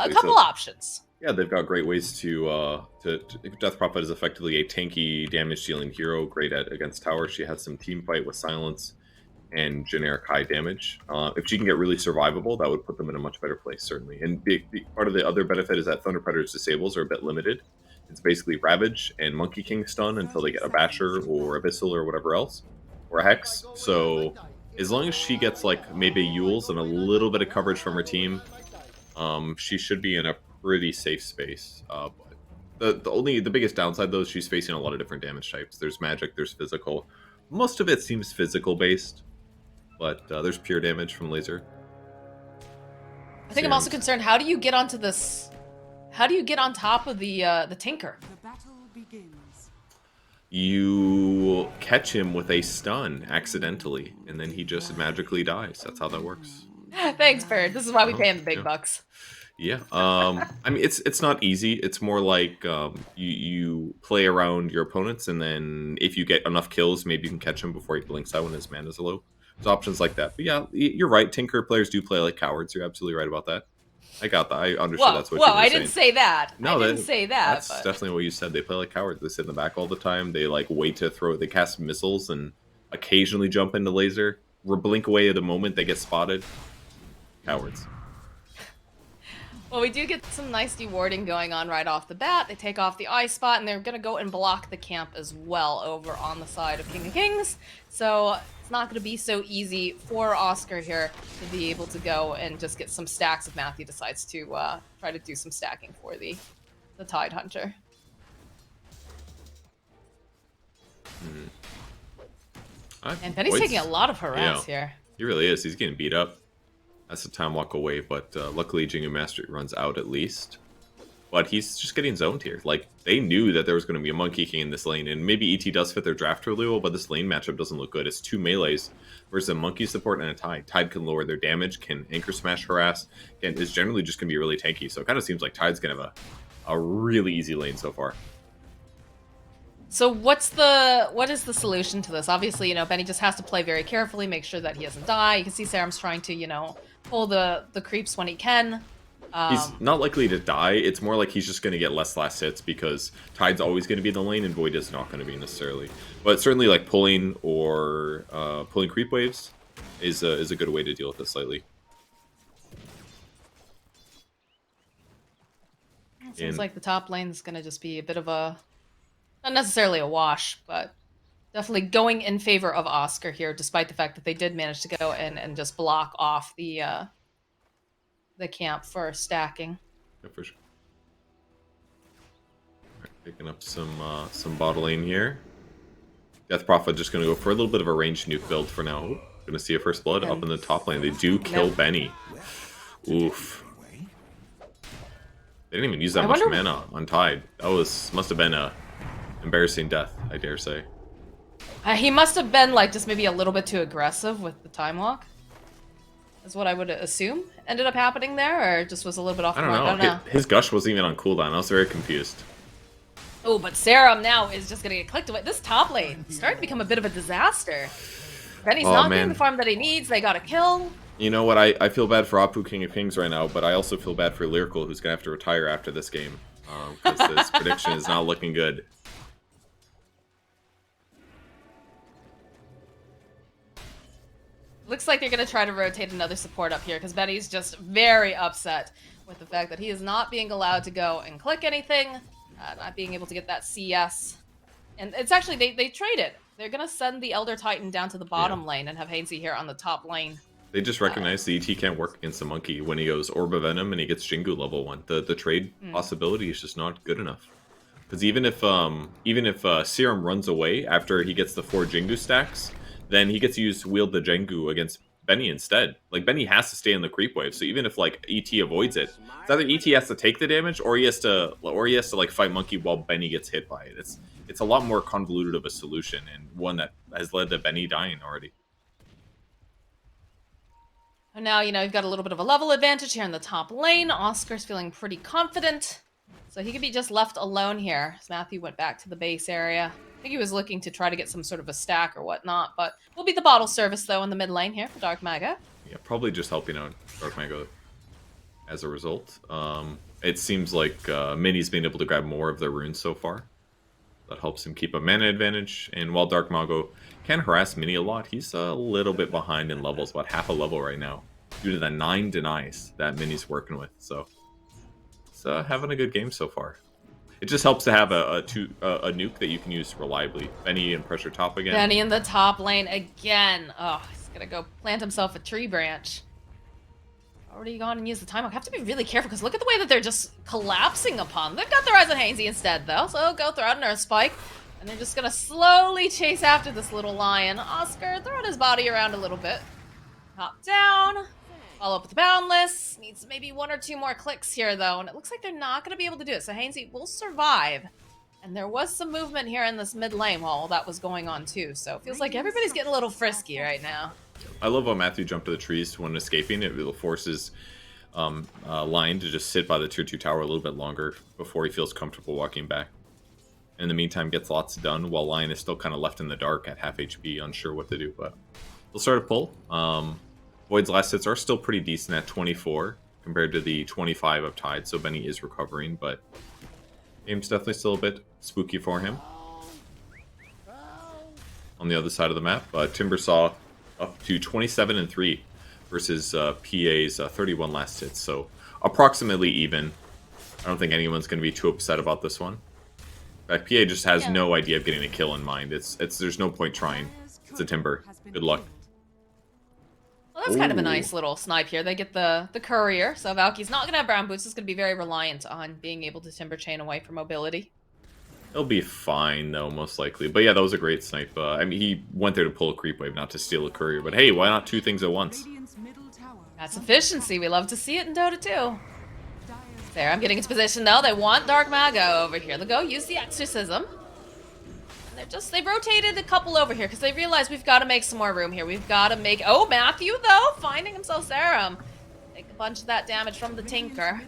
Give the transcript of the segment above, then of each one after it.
A exactly. couple options. Yeah, they've got great ways to Death Prophet is effectively a tanky damage dealing hero, great at against towers. She has some team fight with silence and generic high damage. If she can get really survivable, that would put them in a much better place, certainly. And part of the other benefit is that Thunder Predator's disables are a bit limited. It's basically Ravage and Monkey King stun until they get a Basher or Abyssal or whatever else, or a Hex. So as long as she gets like maybe Yules and a little bit of coverage from her team, she should be in a pretty safe space. But the biggest downside though is she's facing a lot of different damage types. There's magic, there's physical. Most of it seems physical based, but there's pure damage from laser. I think I'm also concerned. How do you get onto this? How do you get on top of the Tinker? The battle begins. You catch him with a stun accidentally, and then he just magically dies. That's how that works. Thanks, Bird. This is why we pay him the big bucks. Yeah. I mean, it's not easy. It's more like you play around your opponents, and then if you get enough kills, maybe you can catch him before he blinks out when his mana's low. There's options like that. But yeah, you're right. Tinker players do play like cowards. You're absolutely right about that. I got that. I understood that's what you were saying. I didn't say that. No, I didn't say that. That's definitely what you said. They play like cowards. They sit in the back all the time. They like wait to throw. They cast missiles and occasionally jump into laser. Blink away at the moment they get spotted. Cowards. Well, we do get some nice dewarding going on right off the bat. They take off the eye spot, and they're going to go and block the camp as well over on the side of King of Kings. So it's not going to be so easy for Oscar here to be able to go and just get some stacks if Matthew decides to try to do some stacking for the Tide Hunter. And Benny's taking a lot of harass here. He really is. He's getting beat up. That's a time walk away, but luckily Jingu Mastery runs out at least. But he's just getting zoned here. Like, they knew that there was going to be a Monkey King in this lane, and maybe ET does fit their draft really well, but this lane matchup doesn't look good. It's two melees versus a Monkey support and a Tide. Tide can lower their damage, can anchor smash harass, and is generally just going to be really tanky. So it kind of seems like Tide's going to have a really easy lane so far. So what is the solution to this? Obviously, Benny just has to play very carefully, make sure that he doesn't die. You can see Saram's trying to, pull the creeps when he can. He's not likely to die. It's more like he's just going to get less last hits because Tide's always going to be in the lane and Void is not going to be necessarily. But certainly like pulling or pulling creep waves is a good way to deal with this slightly. It seems like the top lane is going to just be a bit of a, not necessarily a wash, but definitely going in favor of Oscar here, despite the fact that they did manage to go and just block off the camp for stacking. Yeah, for sure. Right, picking up some bot lane here. Death Prophet just going to go for a little bit of a ranged nuke build for now. Going to see a first blood up in the top lane. They do kill Benny. Oof. They didn't even use that much mana on Tide. That must have been a embarrassing death, I dare say. He must have been like just maybe a little bit too aggressive with the time walk. Is what I would assume ended up happening there, or just was a little bit off the mark. I don't know. His gush wasn't even on cooldown. I was very confused. Oh, but Saram now is just gonna get clicked away. This top lane is starting to become a bit of a disaster. Benny's not getting the farm that he needs. They got a kill. You know what? I feel bad for Apu King of Kings right now, but I also feel bad for Lyrical, who's gonna have to retire after this game because this prediction is not looking good. Looks like they're going to try to rotate another support up here because Benny's just very upset with the fact that he is not being allowed to go and click anything, not being able to get that CS. And it's actually, they traded. They're going to send the Elder Titan down to the bottom lane and have Hainsey here on the top lane. They just recognize the ET can't work against the Monkey when he goes Orb of Venom and he gets Jingu level 1. The trade possibility is just not good enough. Because even if Serum runs away after he gets the 4 Jingu stacks, then he gets to wield the Jengu against Benny instead. Like, Benny has to stay in the creep wave, so even if, like, ET avoids it, it's either ET has to take the damage, or he has to like, fight Monkey while Benny gets hit by it. It's a lot more convoluted of a solution, and one that has led to Benny dying already. And now, you've got a little bit of a level advantage here in the top lane. Oscar's feeling pretty confident, so he could be just left alone here, as Matthew went back to the base area. I think he was looking to try to get some sort of a stack or whatnot, but we'll be the bottle service, though, in the mid lane here for Dark Maga. Yeah, probably just helping out Dark Maga. as a result. It seems like Mini's been able to grab more of their runes so far. That helps him keep a mana advantage. And while Dark Mago can harass Mini a lot, he's a little bit behind in levels, about half a level right now, due to the 9 denies that Mini's working with. So it's having a good game so far. It just helps to have a nuke that you can use reliably. Benny and pressure top again. Benny in the top lane again. Oh, he's gonna go plant himself a tree branch. Already gone and used the time. I have to be really careful because look at the way that they're just collapsing upon. They've got their eyes on Hainsey instead, though, so they'll go throw out another spike. And they're just gonna slowly chase after this little lion. Oscar, throwing his body around a little bit. Hop down. Follow up with the Boundless. Needs maybe 1 or 2 more clicks here, though, and it looks like they're not gonna be able to do it. So Hainsey will survive. And there was some movement here in this mid lane while all that was going on, too. So it feels like everybody's getting a little frisky right now. I love how Matthew jumped to the trees when escaping. It will force his line to just sit by the tier 2 tower a little bit longer before he feels comfortable walking back. In the meantime, gets lots done while Lion is still kind of left in the dark at half HP, unsure what to do. But they'll start a pull. Void's last hits are still pretty decent at 24 compared to the 25 of Tide, so Benny is recovering, but game's definitely still a bit spooky for him. On the other side of the map, Timber saw up to 27 and 3 versus PA's 31 last hits, so approximately even. I don't think anyone's going to be too upset about this one. In fact, PA just has no idea of getting a kill in mind. There's no point trying. It's a Timber. Good luck. Well, that's kind of a nice little snipe here. They get the courier, so Valky's not going to have brown boots. It's going to be very reliant on being able to Timber chain away for mobility. He'll be fine, though, most likely. But yeah, that was a great snipe. I mean, he went there to pull a creep wave, not to steal a courier. But hey, why not 2 things at once? That's efficiency. We love to see it in Dota 2. There, I'm getting into position, though. They want Dark Mago over here. They'll go use the Exorcism. And they've rotated a couple over here because they realize we've got to make some more room here. We've got to make... Oh, Matthew, though, finding himself Serum. Take a bunch of that damage from the Tinker.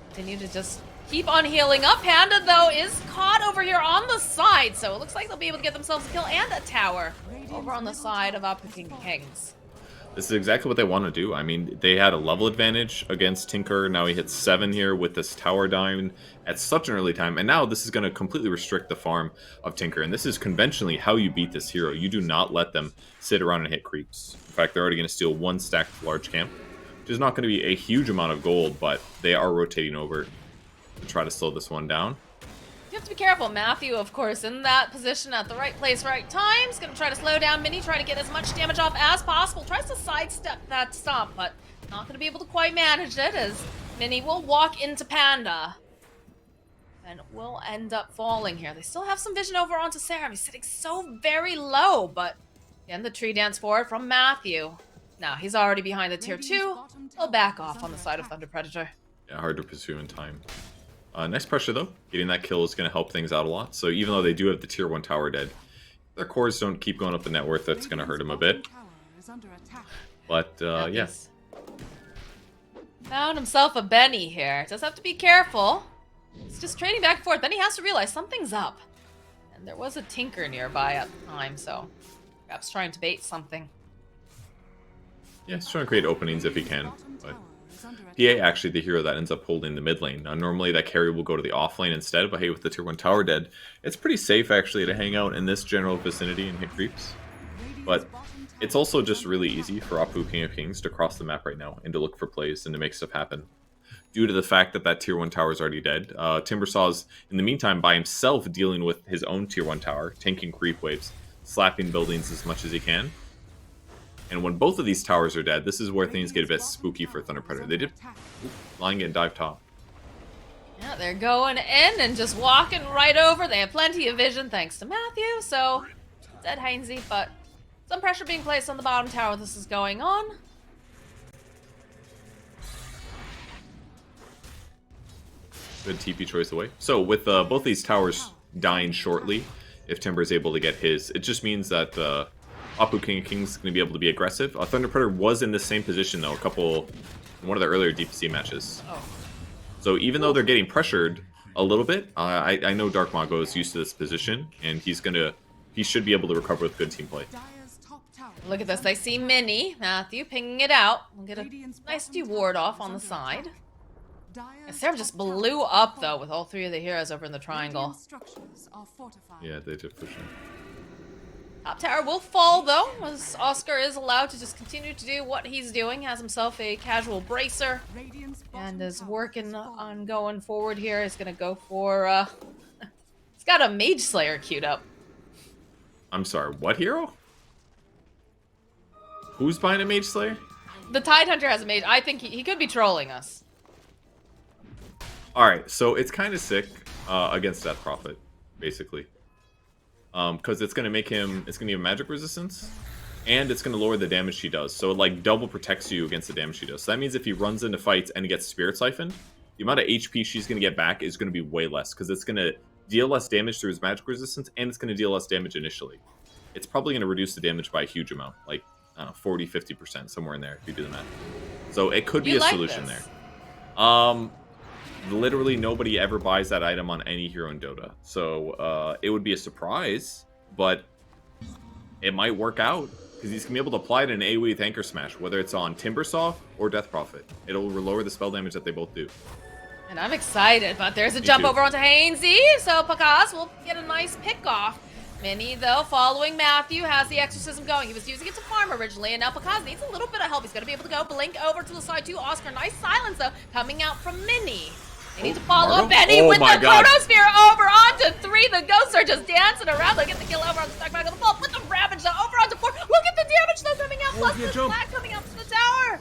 Continue to just keep on healing up. Panda, though, is caught over here on the side, so it looks like they'll be able to get themselves a kill and a tower over on the side of ApuKings. This is exactly what they want to do. I mean, they had a level advantage against Tinker. Now he hits 7 here with this tower dying at such an early time. And now this is going to completely restrict the farm of Tinker. And this is conventionally how you beat this hero. You do not let them sit around and hit creeps. In fact, they're already going to steal 1 stacked large camp, which is not going to be a huge amount of gold, but they are rotating over to try to slow this one down. You have to be careful. Matthew, of course, in that position at the right place, right time. He's going to try to slow down Mini, try to get as much damage off as possible. Tries to sidestep that stomp, but not going to be able to quite manage it as Mini will walk into Panda. And will end up falling here. They still have some vision over onto Serum. He's sitting so very low, but again, the tree dance forward from Matthew. Now, he's already behind the tier 2. He'll back off on the side of Thunder Predator. Yeah, hard to pursue in time. Nice pressure, though. Getting that kill is going to help things out a lot. So even though they do have the tier 1 tower dead, their cores don't keep going up the net worth. That's going to hurt him a bit. But, yeah. Found himself a Benny here. Does have to be careful. He's just trading back and forth. Then he has to realize something's up. And there was a Tinker nearby at the time, so perhaps trying to bait something. Yeah, he's trying to create openings if he can. But PA actually the hero that ends up holding the mid lane. Now, normally that carry will go to the off lane instead, but hey, with the tier 1 tower dead, it's pretty safe actually to hang out in this general vicinity and hit creeps. But it's also just really easy for Apu King of Kings to cross the map right now and to look for plays and to make stuff happen. Due to the fact that that tier 1 tower is already dead, Timbersaw's in the meantime by himself dealing with his own tier 1 tower, tanking creep waves, slapping buildings as much as he can. And when both of these towers are dead, this is where things get a bit spooky for Thunder Predator. They did lying and dive top. Yeah, they're going in and just walking right over. They have plenty of vision thanks to Matthew, so dead Hainsey, but some pressure being placed on the bottom tower. This is going on. Good TP choice away. So with both these towers dying shortly, if Timber is able to get his, it just means that Apu King of Kings is going to be able to be aggressive. Thunder Predator was in the same position though in one of the earlier DPC matches. Oh. So even though they're getting pressured a little bit, I know Dark Mago is used to this position, and he should be able to recover with good team play. Look at this. They see Minnie. Matthew pinging it out. We'll get a Radiant's nice bottom ward tower off is on the under side. attack. Dire's Sarah just top tower blew is up, though, falling. with all three of the heroes over in the triangle. Radiant structures are fortified. Yeah, they did push him. Top tower will fall, though, as Oscar is allowed to just continue to do what he's doing. Has himself a casual bracer. Radiant's And bottom is tower working is falling. on going forward here. He's going to go for, he's got a Mage Slayer queued up. I'm sorry, what hero? Who's buying a Mage Slayer? The Tidehunter has a Mage. I think he could be trolling us. Alright, so it's kind of sick against Death Prophet, basically. Because it's going to make him, it's going to give him magic resistance, and it's going to lower the damage she does. So it like double protects you against the damage she does. So that means if he runs into fights and he gets Spirit Siphoned, the amount of HP she's going to get back is going to be way less, because it's going to deal less damage through his magic resistance, and it's going to deal less damage initially. It's probably going to reduce the damage by a huge amount, like, I don't know, 40, 50%, somewhere in there, if you do the math. So it could be a solution there. Literally nobody ever buys that item on any hero in Dota. So it would be a surprise, but it might work out, because he's going to be able to apply it in AoE with Anchor Smash, whether it's on Timbersaw or Death Prophet. It'll lower the spell damage that they both do. And I'm excited, but there's a Me jump too. over onto Hainsey, so Pakas will get a nice pick off. Minnie, though, following Matthew, has the exorcism going. He was using it to farm originally, and now Pakas needs a little bit of help. He's going to be able to go blink over to the side too. Oscar, nice silence, though, coming out from Minnie. They need to follow up Benny with the Chronosphere over onto 3. The ghosts are just dancing around. They'll get the kill over on the stack back on the ball. Put the Ravage, though, over onto 4. Look at the damage, though, coming out, plus the flag coming out from the tower.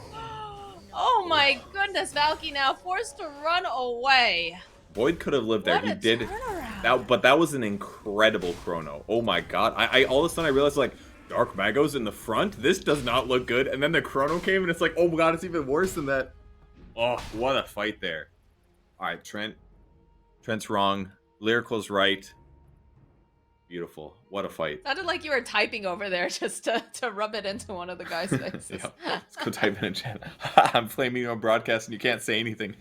Oh my goodness, Valky now forced to run away. Void could have lived there. What He a did. turnaround. But that was an incredible chrono. Oh my god. I all of a sudden I realized, like, Dark Mago's in the front. This does not look good. And then the chrono came and it's like, oh my god, it's even worse than that. Oh, what a fight there. Alright, Trent's wrong. Lyrical's right. Beautiful. What a fight. Sounded like you were typing over there just to rub it into one of the guys' faces. Yeah. Let's go type in a chat. I'm flaming you on broadcast and you can't say anything.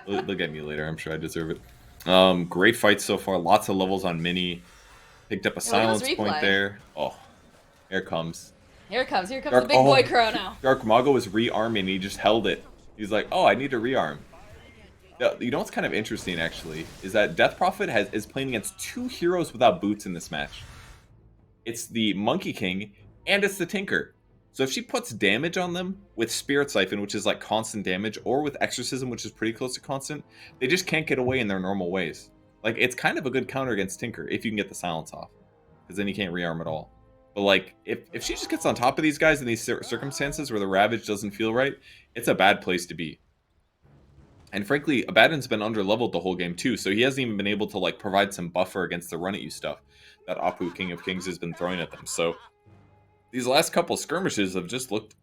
Look at me later. I'm sure I deserve it. Great fight so far. Lots of levels on Minnie. Picked up a silence point there. Oh, here it comes. Here it comes. Here comes the big boy chrono. Dark Mago was rearming and he just held it. He's like, oh, I need to rearm. You know what's kind of interesting, actually, is that Death Prophet is playing against 2 heroes without boots in this match. It's the Monkey King, and it's the Tinker. So if she puts damage on them with Spirit Siphon, which is like constant damage, or with Exorcism, which is pretty close to constant, they just can't get away in their normal ways. Like, it's kind of a good counter against Tinker, if you can get the silence off. Because then you can't rearm at all. But like, if she just gets on top of these guys in these circumstances where the Ravage doesn't feel right, it's a bad place to be. And frankly, Abaddon's been under-leveled the whole game too, so he hasn't even been able to like provide some buffer against the run-at-you stuff that Apu, King of Kings, has been throwing at them. So these last couple skirmishes have just looked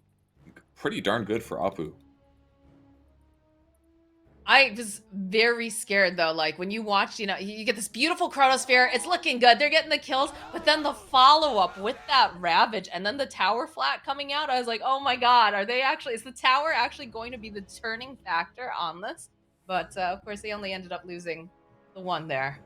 pretty darn good for Apu. I was very scared though, like when you watch, you know, you get this beautiful Chronosphere, it's looking good, they're getting the kills, but then the follow-up with that Ravage and then the tower flat coming out, I was like, oh my god, is the tower actually going to be the turning factor on this? But of course they only ended up losing the one there.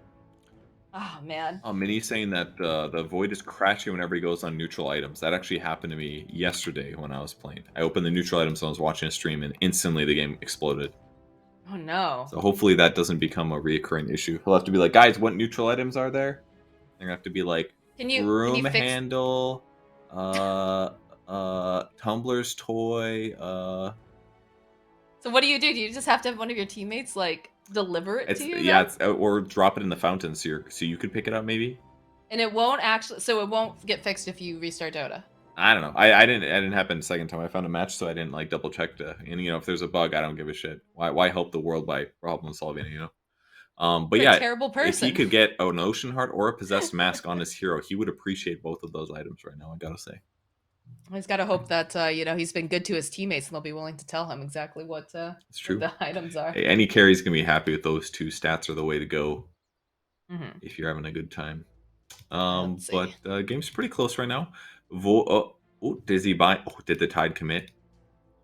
Oh man. Minnie's saying that the Void is crashing whenever he goes on neutral items. That actually happened to me yesterday when I was playing. I opened the neutral items and I was watching a stream and instantly the game exploded. Oh no. So hopefully that doesn't become a reoccurring issue. He'll have to be like, guys, what neutral items are there? They're gonna have to be like room handle, Tumbler's toy, So what do? Do you just have to have one of your teammates like deliver it to you? Yeah, or drop it in the fountain so you could pick it up maybe? And it won't actually, so it won't get fixed if you restart Dota. I don't know. I didn't happen the second time I found a match, so I didn't like double check and you know, if there's a bug, I don't give a shit. Why help the world by problem solving it, you know? But You're yeah, a terrible person. If he could get an Ocean Heart or a Possessed Mask on his hero, he would appreciate both of those items right now, I gotta say. He's got to hope that you know, he's been good to his teammates and they'll be willing to tell him exactly what the items are. Hey, any carry's gonna be happy with those 2 stats are the way to go if you're having a good time. But game's pretty close right now. Dizzy buy. Oh, did the Tide commit?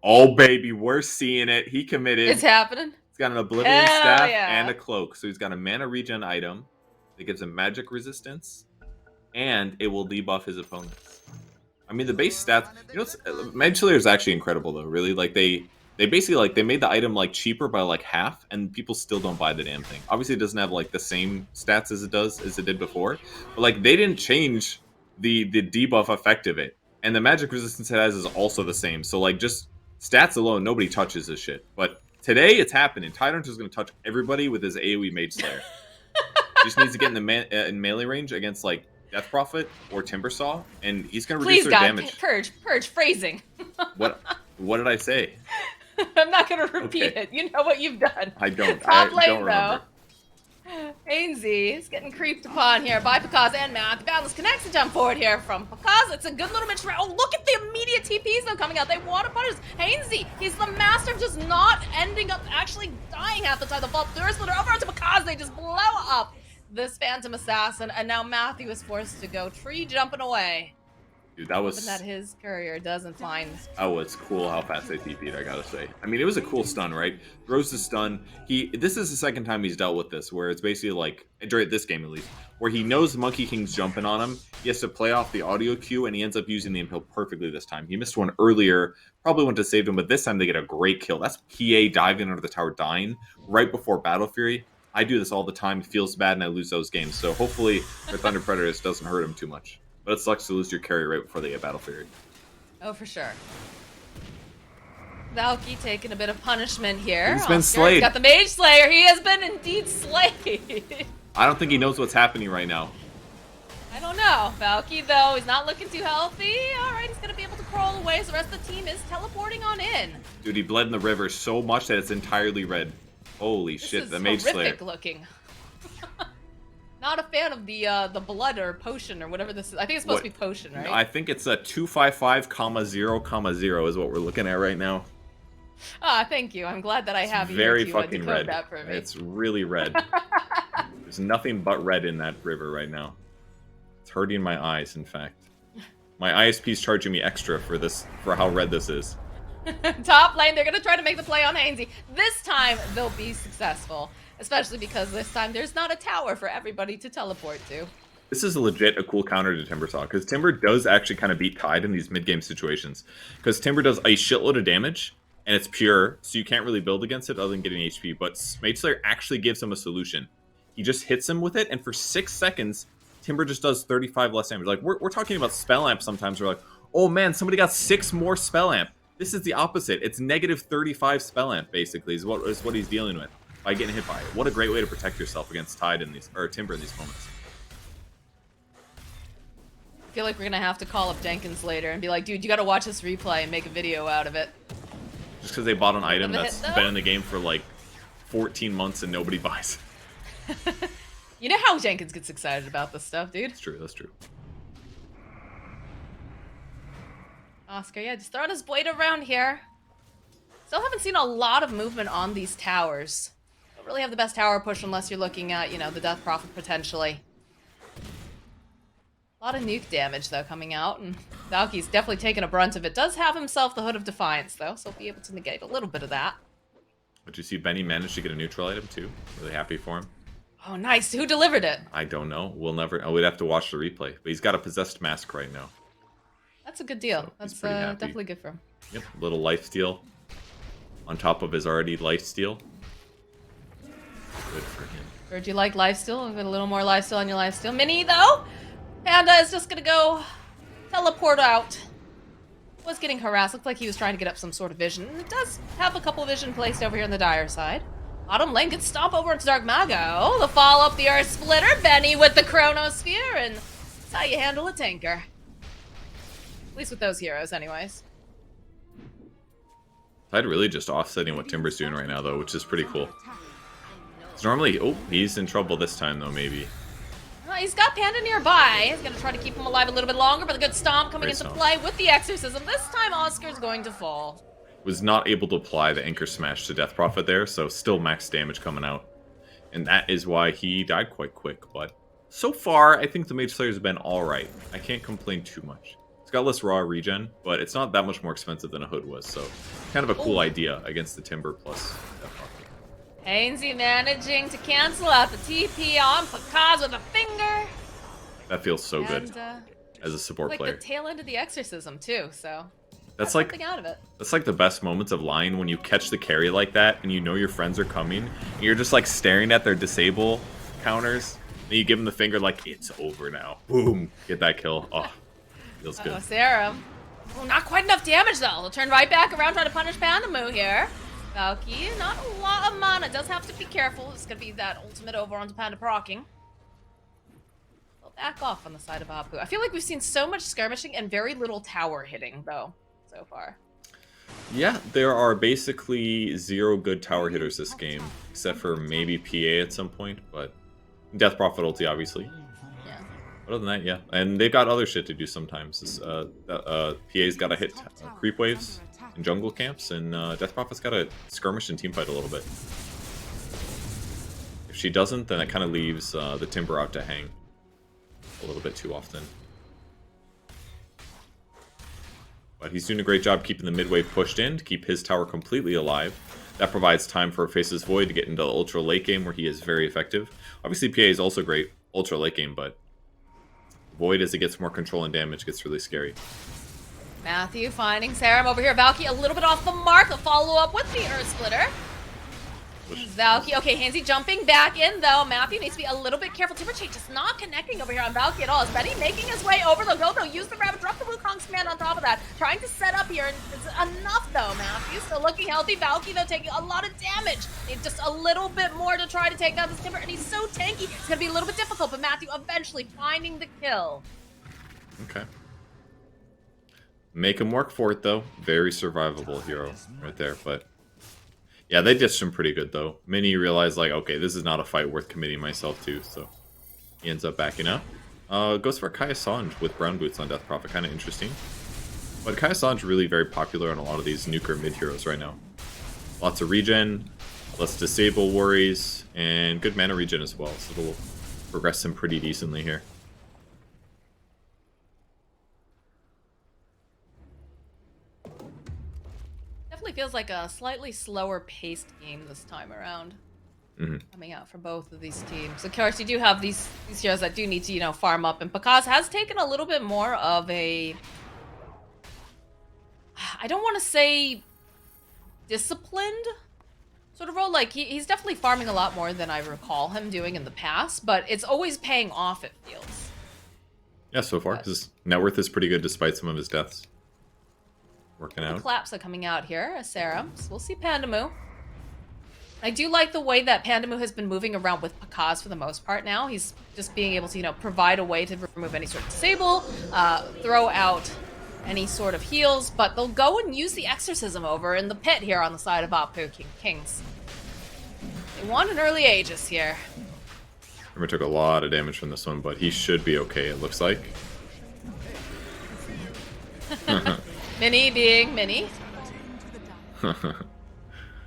Oh, baby, we're seeing it. He committed. It's happening. He's got an Oblivion Staff and a Cloak. So he's got a mana regen item that gives him magic resistance. and it will debuff his opponents. I mean, the base stats. You know, Mage Slayer is actually incredible though. Really, like they basically like they made the item like cheaper by like half, and people still don't buy the damn thing. Obviously, it doesn't have like the same stats as it did before, but like they didn't change the debuff effect of it, and the magic resistance it has is also the same. So like just stats alone, nobody touches this shit. But today it's happening. Tyrant is going to touch everybody with his AoE Mage Slayer. He just needs to get in the in melee range against like Death Prophet or Timbersaw, and he's going to reduce Please, their God, damage. Purge, phrasing. What did I say? I'm not gonna repeat Okay. it. You know what you've done. I don't. Top I lane, don't remember. though. Ainsley is getting creeped upon here by Pukaz and Matt. The Boundless connects to jump forward here from Pukaz. It's a good little bit. Oh, look at the immediate TPs though coming out. They want to punish Ainsley. He's the master of just not ending up actually dying half the time. The Vault Door Splitter over onto Pukaz. They just blow up this Phantom Assassin, and now Matthew is forced to go tree jumping away. Dude, that was. Hoping that his courier doesn't find. Oh, it's cool how fast they TP'd, I gotta say. I mean, it was a cool stun, right? Throws the stun. This is the second time he's dealt with this, where it's basically like, during this game at least, where he knows Monkey King's jumping on him. He has to play off the audio cue, and he ends up using the impale perfectly this time. He missed one earlier, probably went to save him, but this time they get a great kill. That's PA diving under the tower, dying right before Battle Fury. I do this all the time. It feels bad, and I lose those games. So hopefully their Thunder Predators doesn't hurt him too much. But it sucks to lose your carry right before they get Battle Fury. Oh, for sure. Valky taking a bit of punishment here. He's been Oscar slayed. got the Mage Slayer. He has been indeed slayed. I don't think he knows what's happening right now. I don't know. Valky, though, is not looking too healthy. All right, he's going to be able to crawl away, so the rest of the team is teleporting on in. Dude, he bled in the river so much that it's entirely red. Holy shit, the Mage Slayer. Horrific looking. Not a fan of the blood or potion or whatever this is. I think it's supposed to be potion, right? I think it's a 255,0,0 is what we're looking at right now. Ah, thank you. I'm glad that I have you Very here to fucking decode red. that for me. It's really red. There's nothing but red in that river right now. It's hurting my eyes, in fact. My ISP's charging me extra for how red this is. Top lane, they're going to try to make the play on Hainsey. This time, they'll be successful. Especially because this time, there's not a tower for everybody to teleport to. This is legit a cool counter to Timbersaw, because Timber does actually kind of beat Tide in these mid-game situations. Because Timber does a shitload of damage, and it's pure, so you can't really build against it other than getting HP. But Mage Slayer actually gives him a solution. He just hits him with it, and for 6 seconds, Timber just does 35 less damage. Like, we're talking about Spell Amp sometimes. We're like, oh man, somebody got 6 more Spell Amp. This is the opposite. It's negative 35 Spell Amp, basically, is what he's dealing with by getting hit by it. What a great way to protect yourself against Tide in these, or Timber in these moments. I feel like we're going to have to call up Jenkins later and be like, dude, you got to watch this replay and make a video out of it. Just because they bought an item Of a that's hit, though? been in the game for like 14 months and nobody buys. You know how Jenkins gets excited about this stuff, dude? That's true, that's true. Oscar, yeah, just throwing his blade around here. Still haven't seen a lot of movement on these towers. Don't really have the best tower push unless you're looking at, you know, the Death Prophet potentially. A lot of nuke damage, though, coming out, and Valky's definitely taking a brunt of it. Does have himself the Hood of Defiance, though, so he'll be able to negate a little bit of that. But you see Benny managed to get a neutral item, too. Really happy for him. Oh, nice. Who delivered it? I don't know. We'll never... we'd have to watch the replay. But he's got a possessed mask right now. That's a good deal. So he's That's pretty happy. definitely good for him. Yep, little lifesteal on top of his already lifesteal. Good for him. Heard you like lifesteal? Got a little more lifesteal on your lifesteal. Mini, though? Panda is just gonna go teleport out. Was getting harassed. Looked like he was trying to get up some sort of vision. And it does have a couple vision placed over here on the dire side. Bottom lane could stomp over into Dark Mago. The follow up the Earth Splitter. Benny with the Chronosphere. And that's how you handle a tanker. At least with those heroes, anyways. Tide really just offsetting what Timber's doing right now, though, which is pretty cool. It's normally... oh, he's in trouble this time, though, maybe. Well, he's got Panda nearby. He's going to try to keep him alive a little bit longer, but a good stomp coming Great into stomp. play with the Exorcism. This time, Oscar's going to fall. Was not able to apply the Anchor Smash to Death Prophet there, so still max damage coming out. And that is why he died quite quick, but so far, I think the Mage Slayer's been alright. I can't complain too much. It's got less raw regen, but it's not that much more expensive than a Hood was, so kind of a cool idea against the Timber plus Death Prophet. Hainsey managing to cancel out the TP on Pukaz with a finger. That feels so good And, as a support like player. the tail end of the exorcism too, so That's got like something out of it. that's like the best moments of line when you catch the carry like that and you know your friends are coming. And you're just like staring at their disable counters. And you give them the finger like it's over now. Boom, get that kill. Oh, feels Oh, good. Sarah. Well, not quite enough damage though. They'll turn right back around, try to punish Pandamu here. Valky, not a lot of mana. Does have to be careful. It's gonna be that ultimate over onto Panda proccing. They'll back off on the side of Apu. I feel like we've seen so much skirmishing and very little tower hitting though so far. Yeah, there are basically 0 good tower hitters this game, except for maybe PA at some point, but Death Prophet ulti obviously. Yeah. Other than that, yeah. And they've got other shit to do sometimes. PA's got to hit creep waves in jungle camps, and Death Prophet's got to skirmish and teamfight a little bit. If she doesn't, then it kind of leaves the Timber out to hang a little bit too often. But he's doing a great job keeping the mid wave pushed in to keep his tower completely alive. That provides time for Faceless Void to get into the ultra late game where he is very effective. Obviously, PA is also great ultra late game, but Void, as it gets more control and damage, gets really scary. Matthew finding Sarah over here. Valky a little bit off the mark. A follow up with the Earth Splitter. Valky, okay, Hansi jumping back in though. Matthew needs to be a little bit careful. Timber Chain just not connecting over here on Valky at all. Is Betty making his way over? They'll go, they'll use the rabbit, drop the Wukong's command on top of that. Trying to set up here, and it's enough though, Matthew. Still looking healthy. Valky though taking a lot of damage. Need just a little bit more to try to take down this Timber, and he's so tanky. It's gonna be a little bit difficult, but Matthew eventually finding the kill. Okay. Make him work for it though. Very survivable hero right there, but yeah, they ditched him pretty good, though. Mini realized, like, okay, this is not a fight worth committing myself to, so he ends up backing up. Goes for Kaya Sanj with Brown Boots on Death Prophet. Kind of interesting. But Kaya Sanj really very popular on a lot of these nuker mid-heroes right now. Lots of regen, less disable worries, and good mana regen as well, so it'll progress him pretty decently here. Definitely feels like a slightly slower paced game this time around. Coming out for both of these teams. Of course, you do have these heroes that do need to, you know, farm up, and Pakaz has taken a little bit more of a, I don't want to say disciplined sort of role. Like, he's definitely farming a lot more than I recall him doing in the past, but it's always paying off, it feels. Yeah, so far, his net worth is pretty good despite some of his deaths. Working out. The claps are coming out here, Sarah. So we'll see Pandamu. I do like the way that Pandamu has been moving around with Pakaz for the most part now. He's just being able to, you know, provide a way to remove any sort of disable, throw out any sort of heals, but they'll go and use the exorcism over in the pit here on the side of ApuKings. They want an early Aegis here. Remember, took a lot of damage from this one, but he should be okay, it looks like. Mini being Mini. I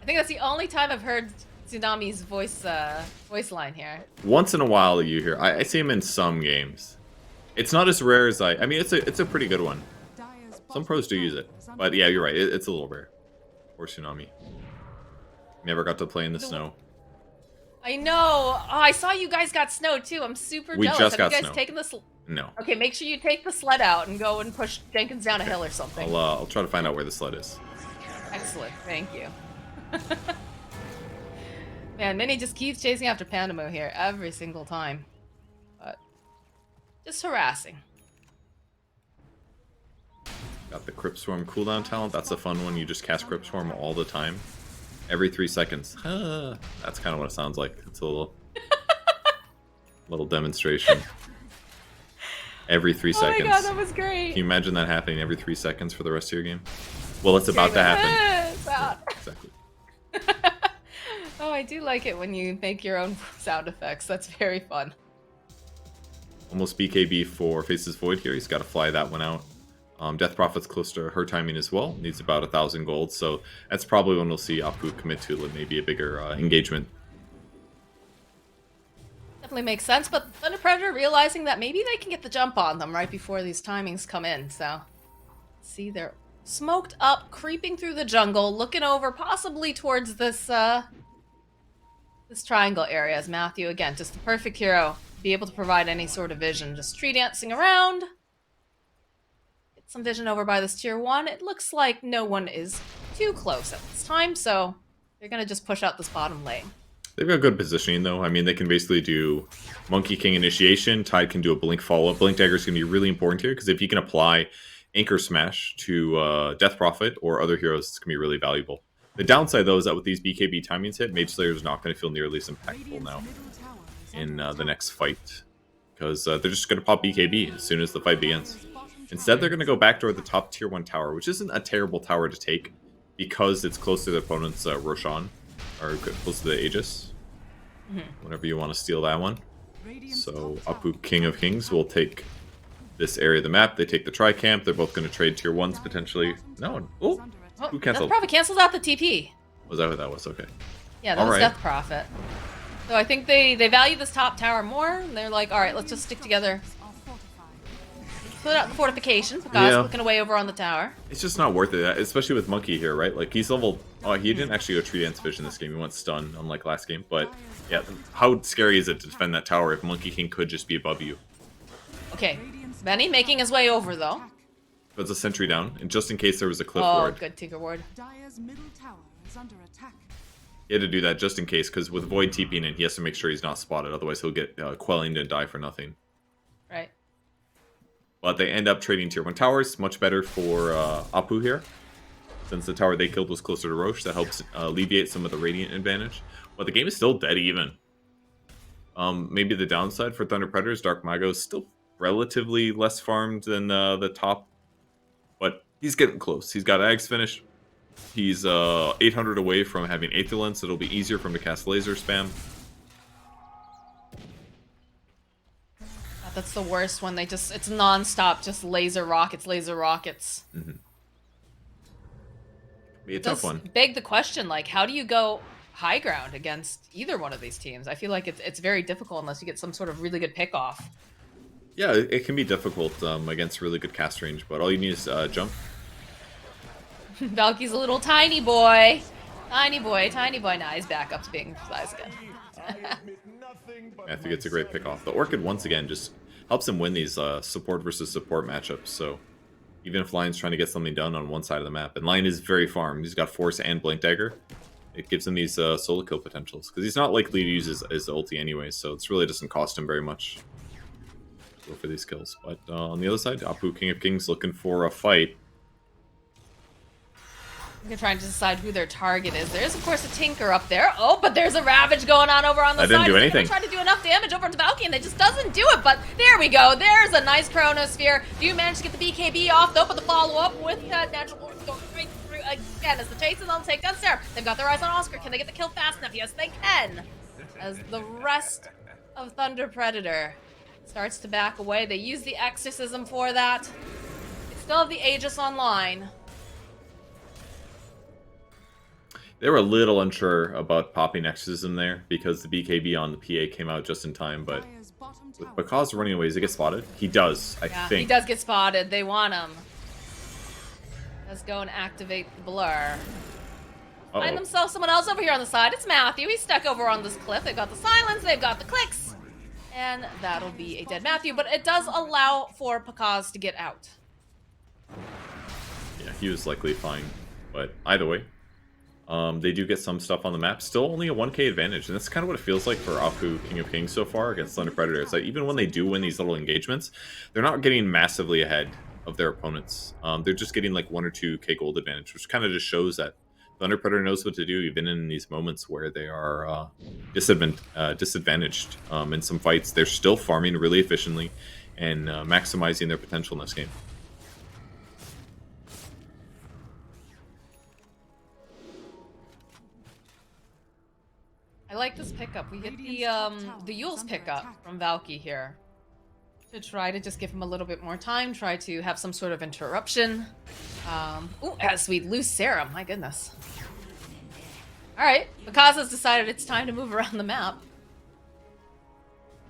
think that's the only time I've heard Tsunami's voice line here. Once in a while you hear. I see him in some games. It's not as rare as I mean, it's a pretty good one. Some pros do use it. But yeah, you're right. It's a little rare. Or Tsunami. Never got to play in the snow. I know. Oh, I saw you guys got snow too. I'm super We jealous. just Have got you guys snow. taken this? No. Okay, make sure you take the sled out and go and push Jenkins down a hill or something. I'll try to find out where the sled is. Excellent. Thank you. Man, Minnie just keeps chasing after Pandamu here every single time. But just harassing. Got the Crypt Swarm cooldown talent. That's a fun one. You just cast Crypt Swarm all the time. Every 3 seconds. That's kind of what it sounds like. It's a little demonstration. Every 3 seconds. Oh my god, that was great. Can you imagine that happening every 3 seconds for the rest of your game? Well, it's about to happen. It's out. Exactly. Oh, I do like it when you make your own sound effects. That's very fun. Almost BKB for Faces Void here. He's got to fly that one out. Death Prophet's close to her timing as well. Needs about 1,000 gold, so that's probably when we'll see Apu commit to maybe a bigger engagement. Definitely makes sense, but Thunder Predator realizing that maybe they can get the jump on them right before these timings come in, so... See, they're smoked up, creeping through the jungle, looking over possibly towards this, this triangle area as Matthew, again, just the perfect hero be able to provide any sort of vision. Just tree dancing around. Get some vision over by this tier 1. It looks like no one is too close at this time, so they're going to just push out this bottom lane. They've got good positioning, though. I mean, they can basically do Monkey King initiation. Tide can do a Blink follow-up. Blink Dagger is going to be really important here, because if you can apply Anchor Smash to Death Prophet or other heroes, it's going to be really valuable. The downside, though, is that with these BKB timings hit, Mage Slayer is not going to feel nearly as impactful now in the next fight, because they're just going to pop BKB as soon as the fight begins. Instead, they're going to go back toward the top tier 1 tower, which isn't a terrible tower to take, because it's close to the opponent's Roshan, or close to the Aegis. Whenever you want to steal that one. So Apu King of Kings will take this area of the map. They take the Tri-Camp. They're both going to trade tier 1s potentially. No. Oh, who canceled? Death Prophet canceled out the TP. Was that what that was? Okay. Yeah, that was Death Prophet. So I think they value this top tower more. And they're like, all right, let's just stick together. Put out the fortification. Guys looking away over on the tower. It's just not worth it, especially with Monkey here, right? Like, he's level... Oh, he didn't actually go Tree Dance Vision this game. He went Stun, unlike last game. But, yeah, how scary is it to defend that tower if Monkey King could just be above you? Okay. Benny making his way over, though. Puts a sentry down, and just in case there was a cliff ward. Oh, good Tinker Ward. Dire's middle tower is under attack. He had to do that just in case, because with Void TPing in, he has to make sure he's not spotted. Otherwise, he'll get Quelling and die for nothing. Right. But they end up trading tier 1 towers. Much better for Apu here. Since the tower they killed was closer to Roche, that helps alleviate some of the Radiant advantage. But the game is still dead even. Maybe the downside for Thunder Predators, Dark Mago is still relatively less farmed than the top. But he's getting close. He's got Ags finished. He's 800 away from having Aether so it'll be easier for him to cast laser spam. That's the worst when they just, it's non-stop, just laser rockets. Be a tough one. Beg the question, like, how do you go high ground against either one of these teams? I feel like it's very difficult unless you get some sort of really good pick off. Yeah, it can be difficult against really good cast range, but all you need is jump. Valky's a little tiny boy. Tiny boy. Now he's back up to being size again. Matthew gets a great pick off. The Orchid, once again, just helps him win these support versus support matchups, so even if Lion's trying to get something done on one side of the map, and Lion is very farmed, he's got Force and Blink Dagger, it gives him these solo kill potentials, because he's not likely to use his ulti anyway, so it really doesn't cost him very much to go for these kills. But on the other side, Apu King of Kings looking for a fight. They're trying to decide who their target is. There's, of course, a Tinker up there. Oh, but there's a Ravage going on over on the side. Didn't do anything. They're trying to do enough damage over to Valky, and it just doesn't do it. But there we go. There's a nice Chronosphere. Do you manage to get the BKB off, though? But the follow-up with that natural going right through again as the chase is on the take down Sarah. They've got their eyes on Oscar. Can they get the kill fast enough? Yes, they can. As the rest of Thunder Predator starts to back away. They use the Exorcism for that. They still have the Aegis online. They were a little unsure about popping Exorcism there, because the BKB on the PA came out just in time, but with Bakaz running away, does he get spotted? He does, I think. He does get spotted. They want him. Let's go and activate the blur. Find themselves someone else over here on the side. It's Matthew. He's stuck over on this cliff. They've got the silence. They've got the clicks. And that'll be a dead Matthew, but it does allow for Bakaz to get out. Yeah, he was likely fine, but either way. They do get some stuff on the map. Still only a 1k advantage, and that's kind of what it feels like for Apu King of Kings so far against Thunder Predator. It's like even when they do win these little engagements, they're not getting massively ahead of their opponents. They're just getting like 1 or 2k gold advantage, which kind of just shows that Thunder Predator knows what to do even in these moments where they are disadvantaged in some fights. They're still farming really efficiently and maximizing their potential in this game. I like this pickup. We get the Yule's pickup from Valky here. To try to just give him a little bit more time, try to have some sort of interruption. Ooh, as we lose Sarah, my goodness. Alright, Bakaz has decided it's time to move around the map.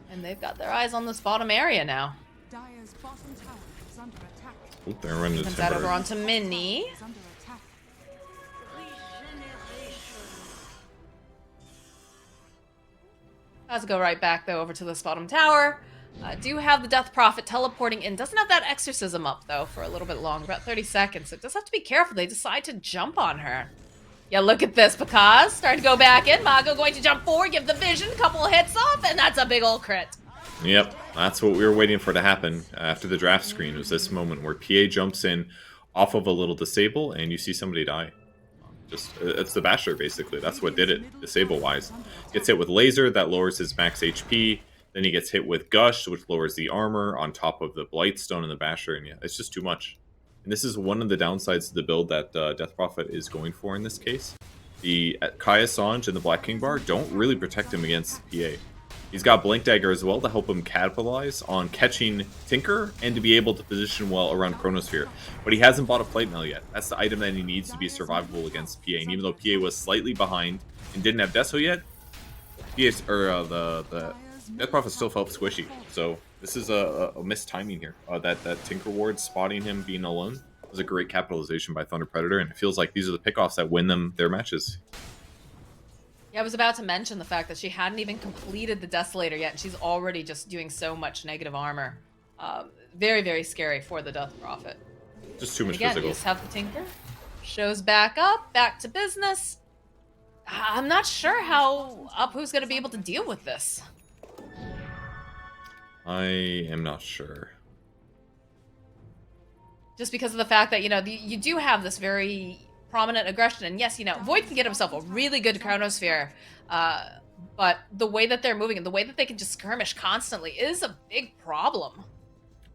And they've got their eyes on this bottom area now. Dire's bottom tower is under attack. Oop, they're running Comes that over onto Minnie. Is under attack. Has to go right back, though, over to this bottom tower. Do have the Death Prophet teleporting in. Doesn't have that exorcism up, though, for a little bit longer, about 30 seconds. So it does have to be careful. They decide to jump on her. Yeah, look at this. Pakaz starting to go back in. Mago going to jump forward, give the vision, couple of hits off, and that's a big old crit. Yep, that's what we were waiting for to happen after the draft screen. It was this moment where PA jumps in off of a little disable, and you see somebody die. It's the Basher, basically. That's what did it, disable-wise. Gets hit with Laser, that lowers his max HP. Then he gets hit with Gush, which lowers the armor on top of the Blightstone and the Basher, and yeah, it's just too much. And this is one of the downsides to the build that Death Prophet is going for in this case. The Kai Assange and the Black King Bar don't really protect him against PA. He's got Blink Dagger as well to help him capitalize on catching Tinker and to be able to position well around Chronosphere. But he hasn't bought a Plate Mail yet. That's the item that he needs to be survivable against PA. And even though PA was slightly behind and didn't have Deso yet, the Death Prophet still felt squishy. So this is a missed timing here. That Tinker Ward spotting him being alone was a great capitalization by Thunder Predator, and it feels like these are the pickoffs that win them their matches. Yeah, I was about to mention the fact that she hadn't even completed the Desolator yet, and she's already just doing so much negative armor. Very, very scary for the Death Prophet. Just too much again, physical. You just have the Tinker. Shows back up, back to business. I'm not sure how Apu's going to be able to deal with this. I am not sure. Just because of the fact that, you do have this very prominent aggression. And yes, Void can get himself a really good Chronosphere. But the way that they're moving and the way that they can just skirmish constantly is a big problem.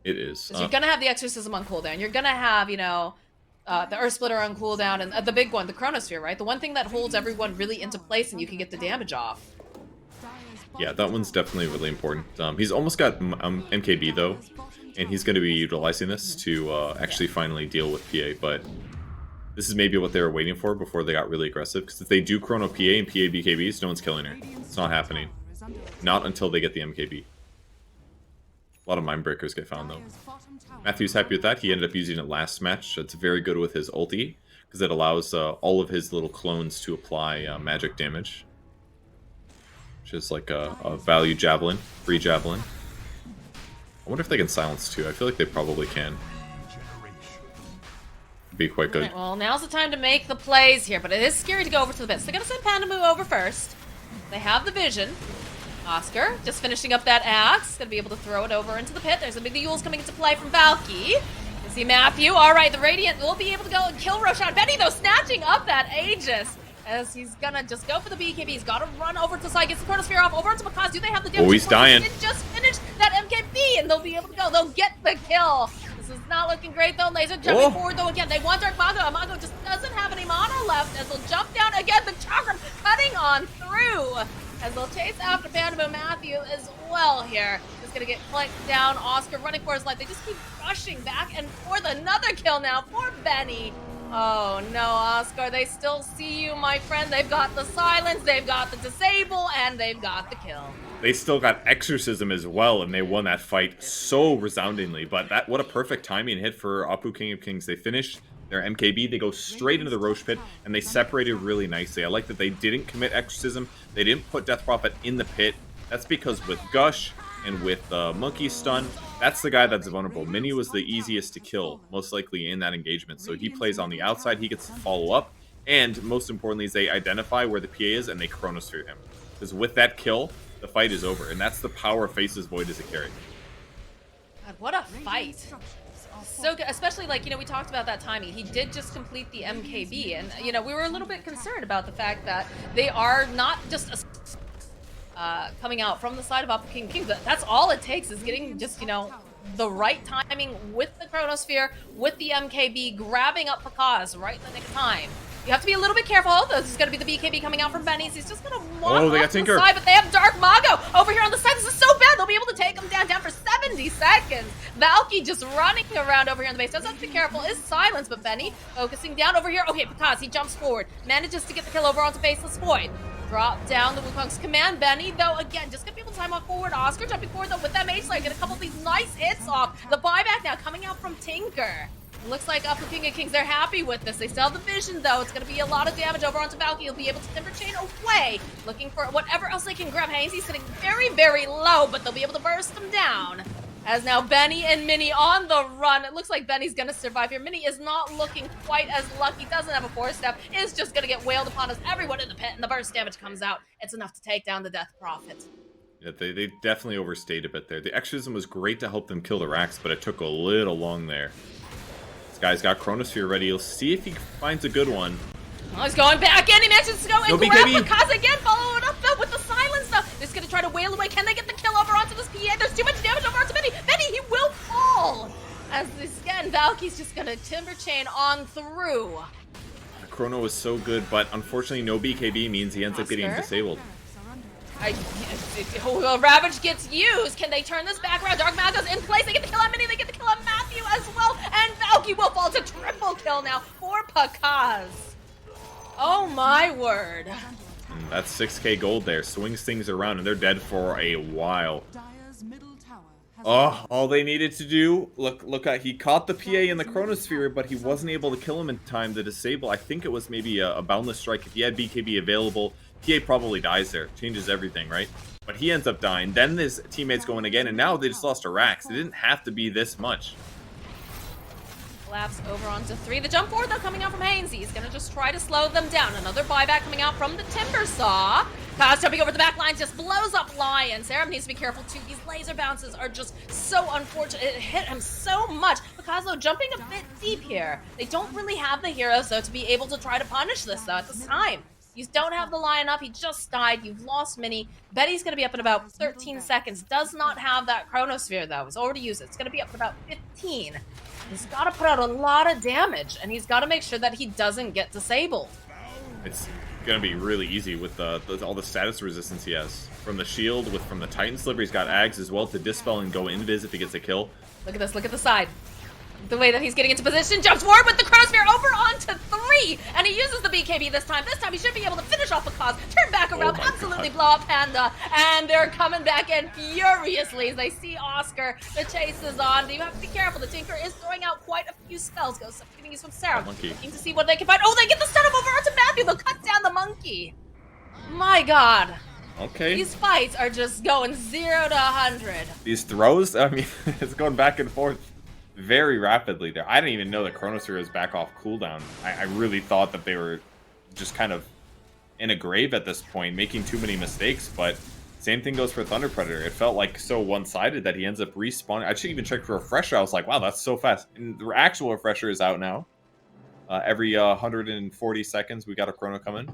It is. Because you're going to have the Exorcism on cooldown. You're going to have, the Earth Splitter on cooldown. And the big one, the Chronosphere, right? The one thing that holds everyone really into place and you can get the damage off. Yeah, that one's definitely really important. He's almost got MKB, though. And he's going to be utilizing this to actually finally deal with PA. But this is maybe what they were waiting for before they got really aggressive. Because if they do Chrono PA and PA BKBs, no one's killing her. It's not happening. Not until they get the MKB. A lot of Mind Breakers get found, though. Matthew's happy with that. He ended up using it last match. It's very good with his ulti. Because it allows all of his little clones to apply magic damage. Which is like a value Javelin. Free Javelin. I wonder if they can silence too. I feel like they probably can. Be quite good. Right, well, now's the time to make the plays here, but it is scary to go over to the pit. So they're going to send Pandamu over first. They have the vision. Oscar just finishing up that axe. Going to be able to throw it over into the pit. There's a big Yules coming into play from Valky. You see Matthew. All right, the Radiant will be able to go and kill Roshan. Benny, though, snatching up that Aegis. As he's gonna just go for the BKB. He's gotta run over to the side, gets the Chronosphere off, over onto Pakaz. Do they have the damage? Oh, he's dying. They just finished that MKB, and they'll be able to go. They'll get the kill. This is not looking great, though. Laser jumping forward, though, again. They want Dark Mago. Mago just doesn't have any mana left, as they'll jump down again. The Chakram cutting on through, as they'll chase after Pandamu Matthew as well here. Just gonna get flanked down. Oscar running for his life. They just keep rushing back and forth. Another kill now for Benny. Oh no, Oscar, they still see you, my friend. They've got the silence, they've got the disable, and they've got the kill. They still got Exorcism as well, and they won that fight so resoundingly. But what a perfect timing hit for Apu King of Kings. They finish their MKB, they go straight into the Roche Pit, and they separated really nicely. I like that they didn't commit Exorcism, they didn't put Death Prophet in the pit. That's because with Gush and with Monkey Stun, that's the guy that's vulnerable. Mini was the easiest to kill, most likely in that engagement. So he plays on the outside, he gets to follow up, and most importantly is they identify where the PA is and they Chronosphere him. Because with that kill, the fight is over, and that's the power of Face's Void as a carry. God, what a fight. So good, especially we talked about that timing. He did just complete the MKB, and we were a little bit concerned about the fact that they are not just coming out from the side of ApuKings. That's all it takes is getting just, the right timing with the Chronosphere, with the MKB, grabbing up Pakaz right in the nick of time. You have to be a little bit careful. This is going to be the BKB coming out from Benny's. He's just going to walk off the side, but they have Dark Mago over here on the side. This is so bad. They'll be able to take him down for 70 seconds. Valky just running around over here on the base. Does have to be careful. Is silence, but Benny focusing down over here. Okay, Pakaz, he jumps forward. Manages to get the kill over onto Faceless Void. Drop down the Wukong's command. Benny, though, again, just gonna be able to time off forward. Oscar jumping forward, though, with that mage slide. Get a couple of these nice hits off. The buyback now coming out from Tinker. Looks like ApuKings, they're happy with this. They still have the vision, though. It's going to be a lot of damage over onto Valky. He'll be able to Timber Chain away, looking for whatever else they can grab. Hazy's sitting very, very low, but they'll be able to burst him down. As now Benny and Minnie on the run. It looks like Benny's going to survive here. Minnie is not looking quite as lucky. Doesn't have a 4-step. Is just going to get wailed upon as everyone in the pit, and the burst damage comes out. It's enough to take down the Death Prophet. Yeah, they definitely overstayed a bit there. The Exorcism was great to help them kill the Rax, but it took a little long there. Guy's got Chronosphere ready. He'll see if he finds a good one. Oh, he's going back in. He manages to go and No grab BKB. Purge again. Follow it up, though, with the silence, though. They're just going to try to wail away. Can they get the kill over onto this PA? There's too much damage over onto Benny. Benny, he will fall. As this, again, Valky's just going to Timber Chain on through. Chrono was so good, but unfortunately no BKB means he ends up getting Oscar? disabled. Ravage gets used. Can they turn this back around? Dark Mago's in place. They get the kill on Minnie. They get the kill on Matthew as well. And Valky will fall to triple kill now for Pakaz. Oh my word. That's 6k gold there. Swings things around, and they're dead for a while. Dire's middle tower has Oh, all they needed to do, look at, he caught the PA in the Chronosphere, but he wasn't able to kill him in time to disable. I think it was maybe a Boundless Strike. If he had BKB available, PA probably dies there. Changes everything, right? But he ends up dying. Then his teammates go in again, and now they just lost a Rax. It didn't have to be this much. Collapse over onto 3. The jump forward, though, coming out from Hainsey. He's going to just try to slow them down. Another buyback coming out from the Timber Saw. Kaz jumping over the back line, just blows up Lion. Sarah needs to be careful, too. These laser bounces are just so unfortunate. It hit him so much. Because, though, jumping a bit deep here. They don't really have the heroes, though, to be able to try to punish this, though, at this time. You don't have the Lion up. He just died. You've lost Minnie. Betty's going to be up in about 13 seconds. Does not have that Chronosphere, though. He's already used it. It's going to be up in about 15. He's got to put out a lot of damage, and he's got to make sure that he doesn't get disabled. It's going to be really easy with all the status resistance he has. From the shield, from the Titan Sliver, he's got Ags as well to dispel and go invis if he gets a kill. Look at this. Look at the side. The way that he's getting into position, jumps forward with the Chronosphere over onto 3, and he uses the BKB this time. This time he should be able to finish off the cause, turn back around, my absolutely God. blow up Panda, and they're coming back in furiously as they see Oscar. The chase is on. You have to be careful. The Tinker is throwing out quite a few spells. Goes getting these from Sarah. Monkey. Looking to see what they can find. Oh, they get the setup over onto Matthew. They'll cut down the monkey. My God. Okay. These fights are just going 0 to 100. These throws, I mean, it's going back and forth very rapidly there. I didn't even know that Chronosphere was back off cooldown. I really thought that they were just kind of in a grave at this point, making too many mistakes, but same thing goes for Thunder Predator. It felt like so one-sided that he ends up respawning. I should even check for refresher. I was like, wow, that's so fast. And the actual refresher is out now. Every 140 seconds, we got a Chrono coming.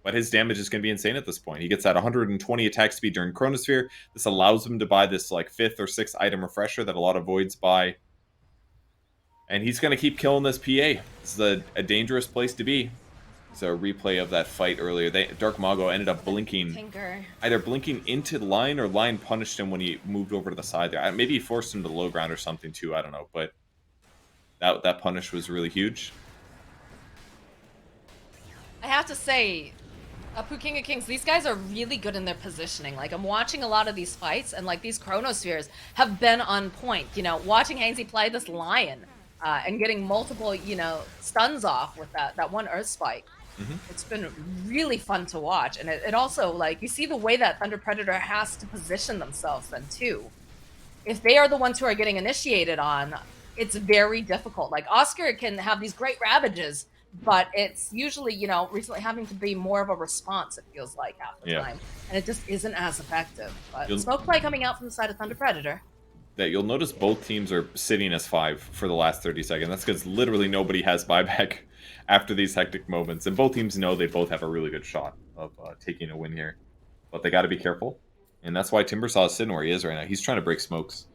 But his damage is going to be insane at this point. He gets that 120 attack speed during Chronosphere. This allows him to buy this like 5th or 6th item refresher that a lot of Voids buy. And he's going to keep killing this PA. This is a dangerous place to be. So a replay of that fight earlier. Dark Mago ended up blinking. Tinker. Either blinking into Lion or Lion punished him when he moved over to the side there. Maybe he forced him to the low ground or something too. I don't know. But that punish was really huge. I have to say, ApuKings, these guys are really good in their positioning. Like, I'm watching a lot of these fights, and like these Chronospheres have been on point. You know, watching Hainsey play this Lion and getting multiple, stuns off with that one Earth Spike. Mm-hmm. It's been really fun to watch, and it also, like, you see the way that Thunder Predator has to position themselves then too. If they are the ones who are getting initiated on, it's very difficult. Like, Oscar can have these great ravages, but it's usually, recently having to be more of a response, it feels like, half the time. And it just isn't as effective. But smoke play coming out from the side of Thunder Predator. That you'll notice both teams are sitting as 5 for the last 30 seconds. That's because literally nobody has buyback after these hectic moments. And both teams know they both have a really good shot of taking a win here. But they got to be careful. And that's why Timbersaw is sitting where he is right now. He's trying to break smokes.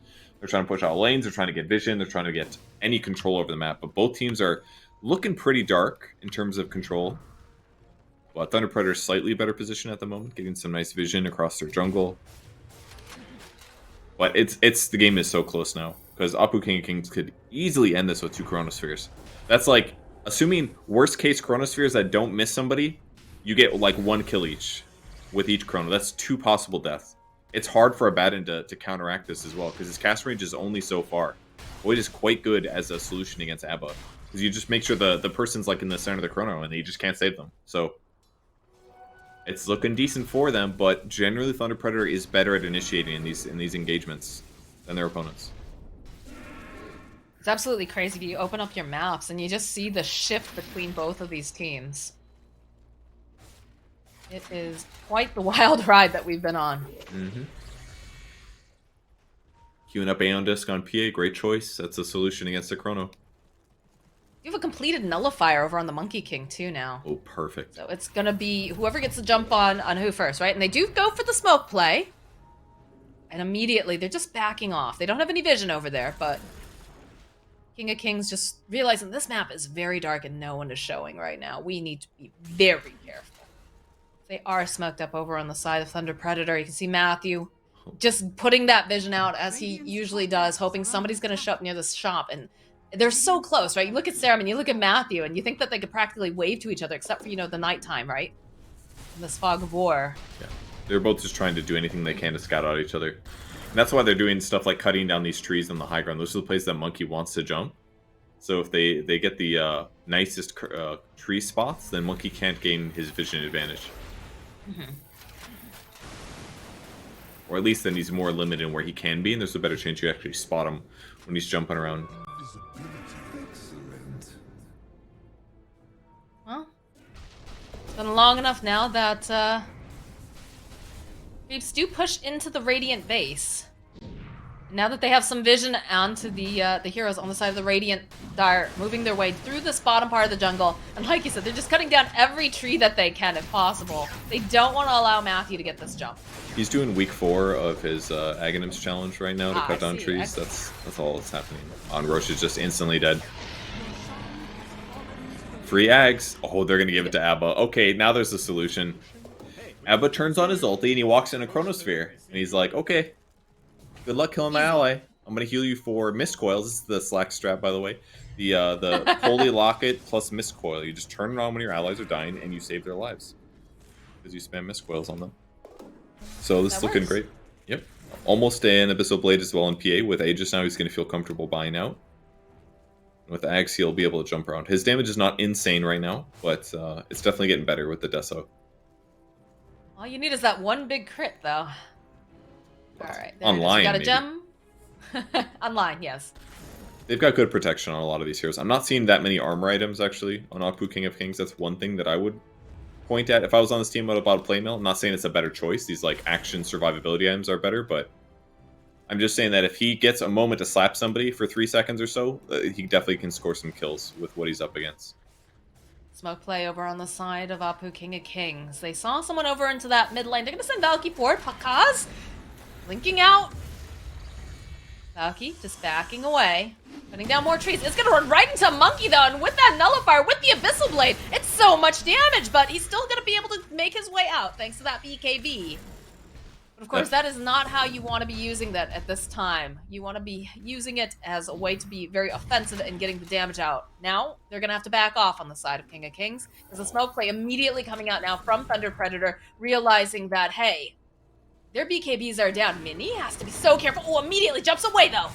They're trying to push out lanes. They're trying to get vision. They're trying to get any control over the map. But both teams are looking pretty dark in terms of control. But Thunder Predator's slightly better position at the moment, getting some nice vision across their jungle. But the game is so close now, because ApuKings could easily end this with 2 Chronospheres. That's like, assuming worst case Chronospheres that don't miss somebody, you get like 1 kill each with each Chrono. That's 2 possible deaths. It's hard for Abaddon to counteract this as well, because his cast range is only so far. Void is quite good as a solution against Abba. Because you just make sure the person's like in the center of the chrono and you just can't save them. So it's looking decent for them, but generally Thunder Predator is better at initiating in these engagements than their opponents. It's absolutely crazy if you open up your maps and you just see the shift between both of these teams. It is quite the wild ride that we've been on. Mm-hmm. Queuing up Aeon Disc on PA, great choice. That's a solution against the chrono. You have a completed nullifier over on the Monkey King too now. Oh, perfect. So it's gonna be whoever gets the jump on who first, right? And they do go for the smoke play. And immediately they're just backing off. They don't have any vision over there, but King of Kings just realizing this map is very dark and no one is showing right now. We need to be very careful. They are smoked up over on the side of Thunder Predator. You can see Matthew just putting that vision out as he usually does, hoping somebody's going to show up near this shop. And they're so close, right? You look at Sarah and you look at Matthew and you think that they could practically wave to each other, except for, you know, the nighttime, right? In this fog of war. Yeah. They're both just trying to do anything they can to scout out each other. And that's why they're doing stuff like cutting down these trees on the high ground. Those are the places that Monkey wants to jump. So if they get the nicest tree spots, then Monkey can't gain his vision advantage. Mm-hmm. Or at least then he's more limited in where he can be, and there's a better chance you actually spot him when he's jumping around. Well, it's been long enough now that creeps do push into the Radiant base. Now that they have some vision onto the heroes on the side of the Radiant Dire, moving their way through this bottom part of the jungle, and like you said, they're just cutting down every tree that they can if possible. They don't want to allow Matthew to get this jump. He's doing week 4 of his Aghanims challenge right now to cut down trees. Excellent. That's all that's happening. On Roche is just instantly dead. Free Ags. Oh, they're gonna give it to Abba. Okay, now there's a solution. Abba turns on his ulti and he walks in a Chronosphere. And he's like, okay, good luck killing my ally. I'm gonna heal you for Mist Coils. This is the Slack strat, by the way. The Holy Locket plus Mist Coil. You just turn it on when your allies are dying and you save their lives. Because you spam Mist Coils on them. So this is looking great. Yep. Almost an Abyssal Blade as well in PA. With Aegis now, he's going to feel comfortable buying out. With Ags, he'll be able to jump around. His damage is not insane right now, but it's definitely getting better with the Deso. All you need is that one big crit, though. Alright. Online, got a maybe. gem? Online, yes. They've got good protection on a lot of these heroes. I'm not seeing that many armor items, actually, on Apu King of Kings. That's one thing that I would point at. If I was on this team, I would have bought a play mill. I'm not saying it's a better choice. These like action survivability items are better, but I'm just saying that if he gets a moment to slap somebody for 3 seconds or so, he definitely can score some kills with what he's up against. Smoke play over on the side of Apu King of Kings. They saw someone over into that mid lane. They're gonna send Valky forward. Pakaz linking out. Valky just backing away. Putting down more trees. It's gonna run right into Monkey though, and with that nullifier, with the Abyssal Blade, it's so much damage, but he's still gonna be able to make his way out thanks to that BKB. But of course, that is not how you want to be using that at this time. You want to be using it as a way to be very offensive and getting the damage out. Now, they're gonna have to back off on the side of King of Kings. There's a smoke play immediately coming out now from Thunder Predator, realizing that, hey, their BKBs are down. Mini has to be so careful. Oh, immediately jumps away though.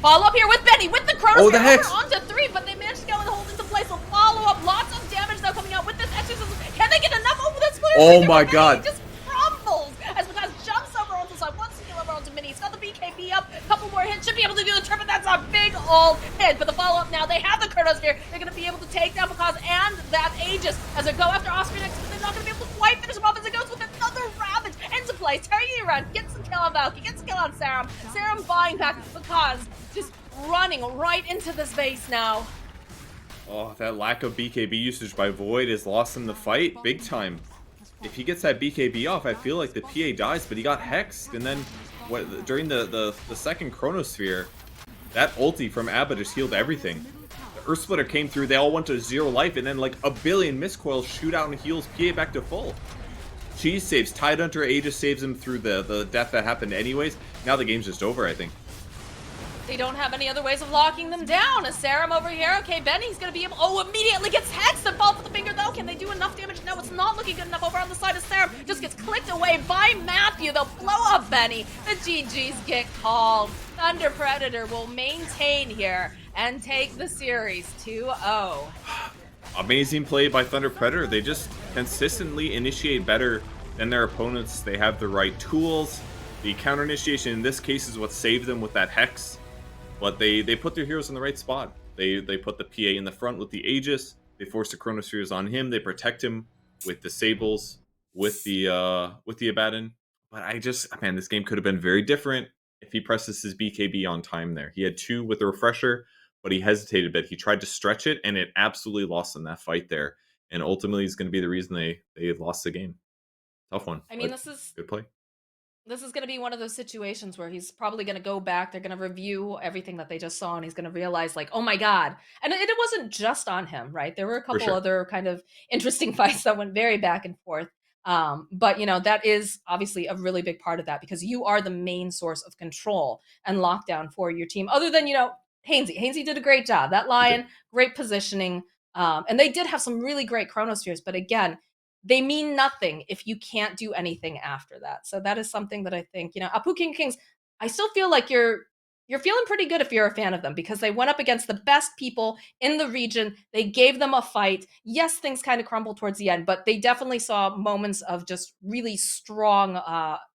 Follow up here with Benny, with the Chronos. Oh, the hex! Onto 3, but they managed to go and hold into place. So follow up, lots of damage now coming out with this exorcism. Can they get enough over this player? Oh my god. He just crumbles as Makaz jumps over onto the side, wants to get over onto Mini. He's got the BKB up, a couple more hits, should be able to do the trip, and that's a big old hit. But the follow up now, they have the Chronos here. They're going to be able to take down Makaz and that Aegis as they go after Osprey next, but they're not going to be able to quite finish him off as it goes with another Ravage. Ends of play, turning it around, gets some kill on Valky, gets a kill on Serum. Serum buying back Makaz, just running right into this base now. Oh, that lack of BKB usage by Void has lost him the fight big time. If he gets that BKB off, I feel like the PA dies, but he got hexed, and then during the second Chronosphere, that ulti from Abba just healed everything. The Earth Splitter came through, they all went to 0 life, and then like a billion Mist Coils shoot out and heals PA back to full. Cheese saves Tidehunter, Aegis saves him through the death that happened anyways. Now the game's just over, I think. They don't have any other ways of locking them down. A Serum over here. Okay, Benny's gonna be able. Oh, immediately gets hexed and falls with the finger though. Can they do enough damage? No, it's not looking good enough over on the side of Serum. Just gets clicked away by Matthew. They'll blow up Benny. The GGs get called. Thunder Predator will maintain here and take the series 2-0. Amazing play by Thunder Predator. They just consistently initiate better than their opponents. They have the right tools. The counter initiation in this case is what saved them with that Hex. But they put their heroes in the right spot. They put the PA in the front with the Aegis. They force the Chronospheres on him. They protect him with the Sables, with the Abaddon. But this game could have been very different if he presses his BKB on time there. He had 2 with the refresher, but he hesitated a bit. He tried to stretch it, and it absolutely lost him that fight there. And ultimately, it's going to be the reason they lost the game. Tough one. I mean, this is good play. This is going to be one of those situations where he's probably going to go back. They're going to review everything that they just saw, and he's going to realize, like, oh my God. And it wasn't just on him, right? There were a couple other kind of interesting fights that went very back and forth. But, that is obviously a really big part of that because you are the main source of control and lockdown for your team. Other than, Hainsey. Hainsey did a great job. That Lion, great positioning. And they did have some really great Chronospheres. But again, they mean nothing if you can't do anything after that. So that is something that I think, ApuKings, I still feel like you're feeling pretty good if you're a fan of them because they went up against the best people in the region. They gave them a fight. Yes, things kind of crumbled towards the end, but they definitely saw moments of just really strong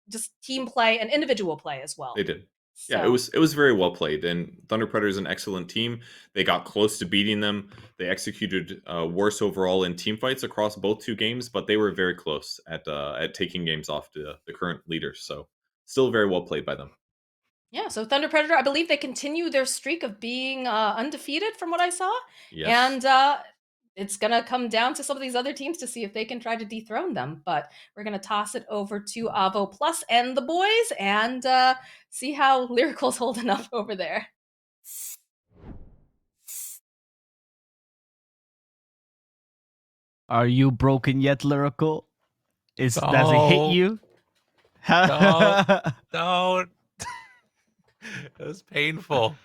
just team play and individual play as well. They did. Yeah, it was very well played, and Thunder Predator is an excellent team. They got close to beating them. They executed worse overall in team fights across both 2 games, but they were very close at taking games off to the current leaders. So still very well played by them. Yeah, so Thunder Predator, I believe they continue their streak of being undefeated from what I saw. Yes. And it's going to come down to some of these other teams to see if they can try to dethrone them. But we're going to toss it over to Avo Plus and the boys and see how Lyrical's holding up over there. Are you broken yet, Lyrical? Does it hit you? No. It was painful.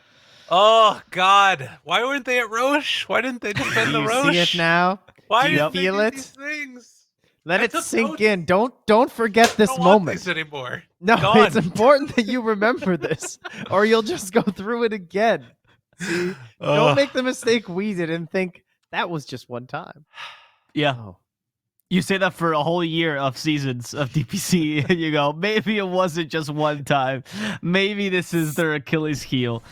Oh, God. Why weren't they at Roche? Why didn't they defend the Roche? Do you see it now? Why do you didn't they feel do it? these things? Let it took sink notes. in. Don't forget this I don't want moment. this anymore. No, Gone. it's important that you remember this, or you'll just go through it again. See? Don't make the mistake we did and think that was just one time. Yeah. Oh. You say that for a whole year of seasons of DPC, and you go, maybe it wasn't just one time. Maybe this is their Achilles heel.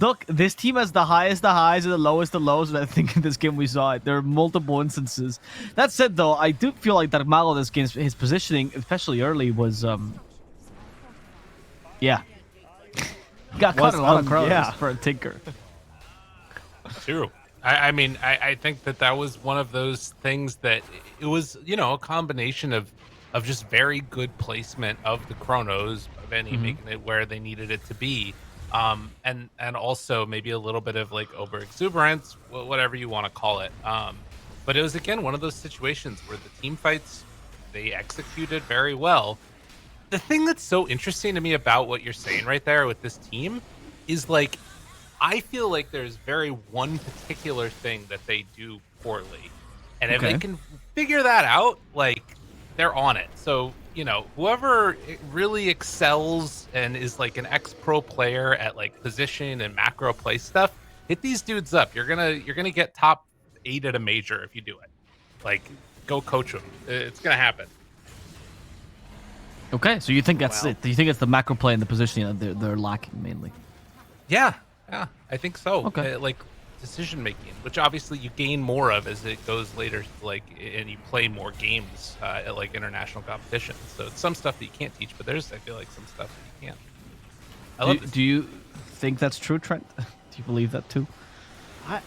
Look, this team has the highest the highs and the lowest the lows, and I think in this game we saw it. There are multiple instances. That said, though, I do feel like Darkmago this game, his positioning, especially early, was, yeah. Got caught in a lot of crows for a tinker. True. I mean, I think that was one of those things that it was, a combination of just very good placement of the chronos, of any making it where they needed it to be. And also maybe a little bit of like over exuberance, whatever you want to call it. But it was, again, one of those situations where the team fights, they executed very well. The thing that's so interesting to me about what you're saying right there with this team is like, I feel like there's one particular thing that they do poorly. And if they can figure that out, like, they're on it. So, whoever really excels and is like an ex-pro player at like position and macro play stuff, hit these dudes up. You're gonna get top 8 at a major if you do it. Like, go coach them. It's gonna happen. Okay, so you think that's it? You think it's the macro play and the positioning that they're lacking mainly? Yeah, I think so. Okay. Like decision making, which obviously you gain more of as it goes later, like, and you play more games at like international competitions. So it's some stuff that you can't teach, but I feel like some stuff that you can. Do you think that's true, Trent? Do you believe that too?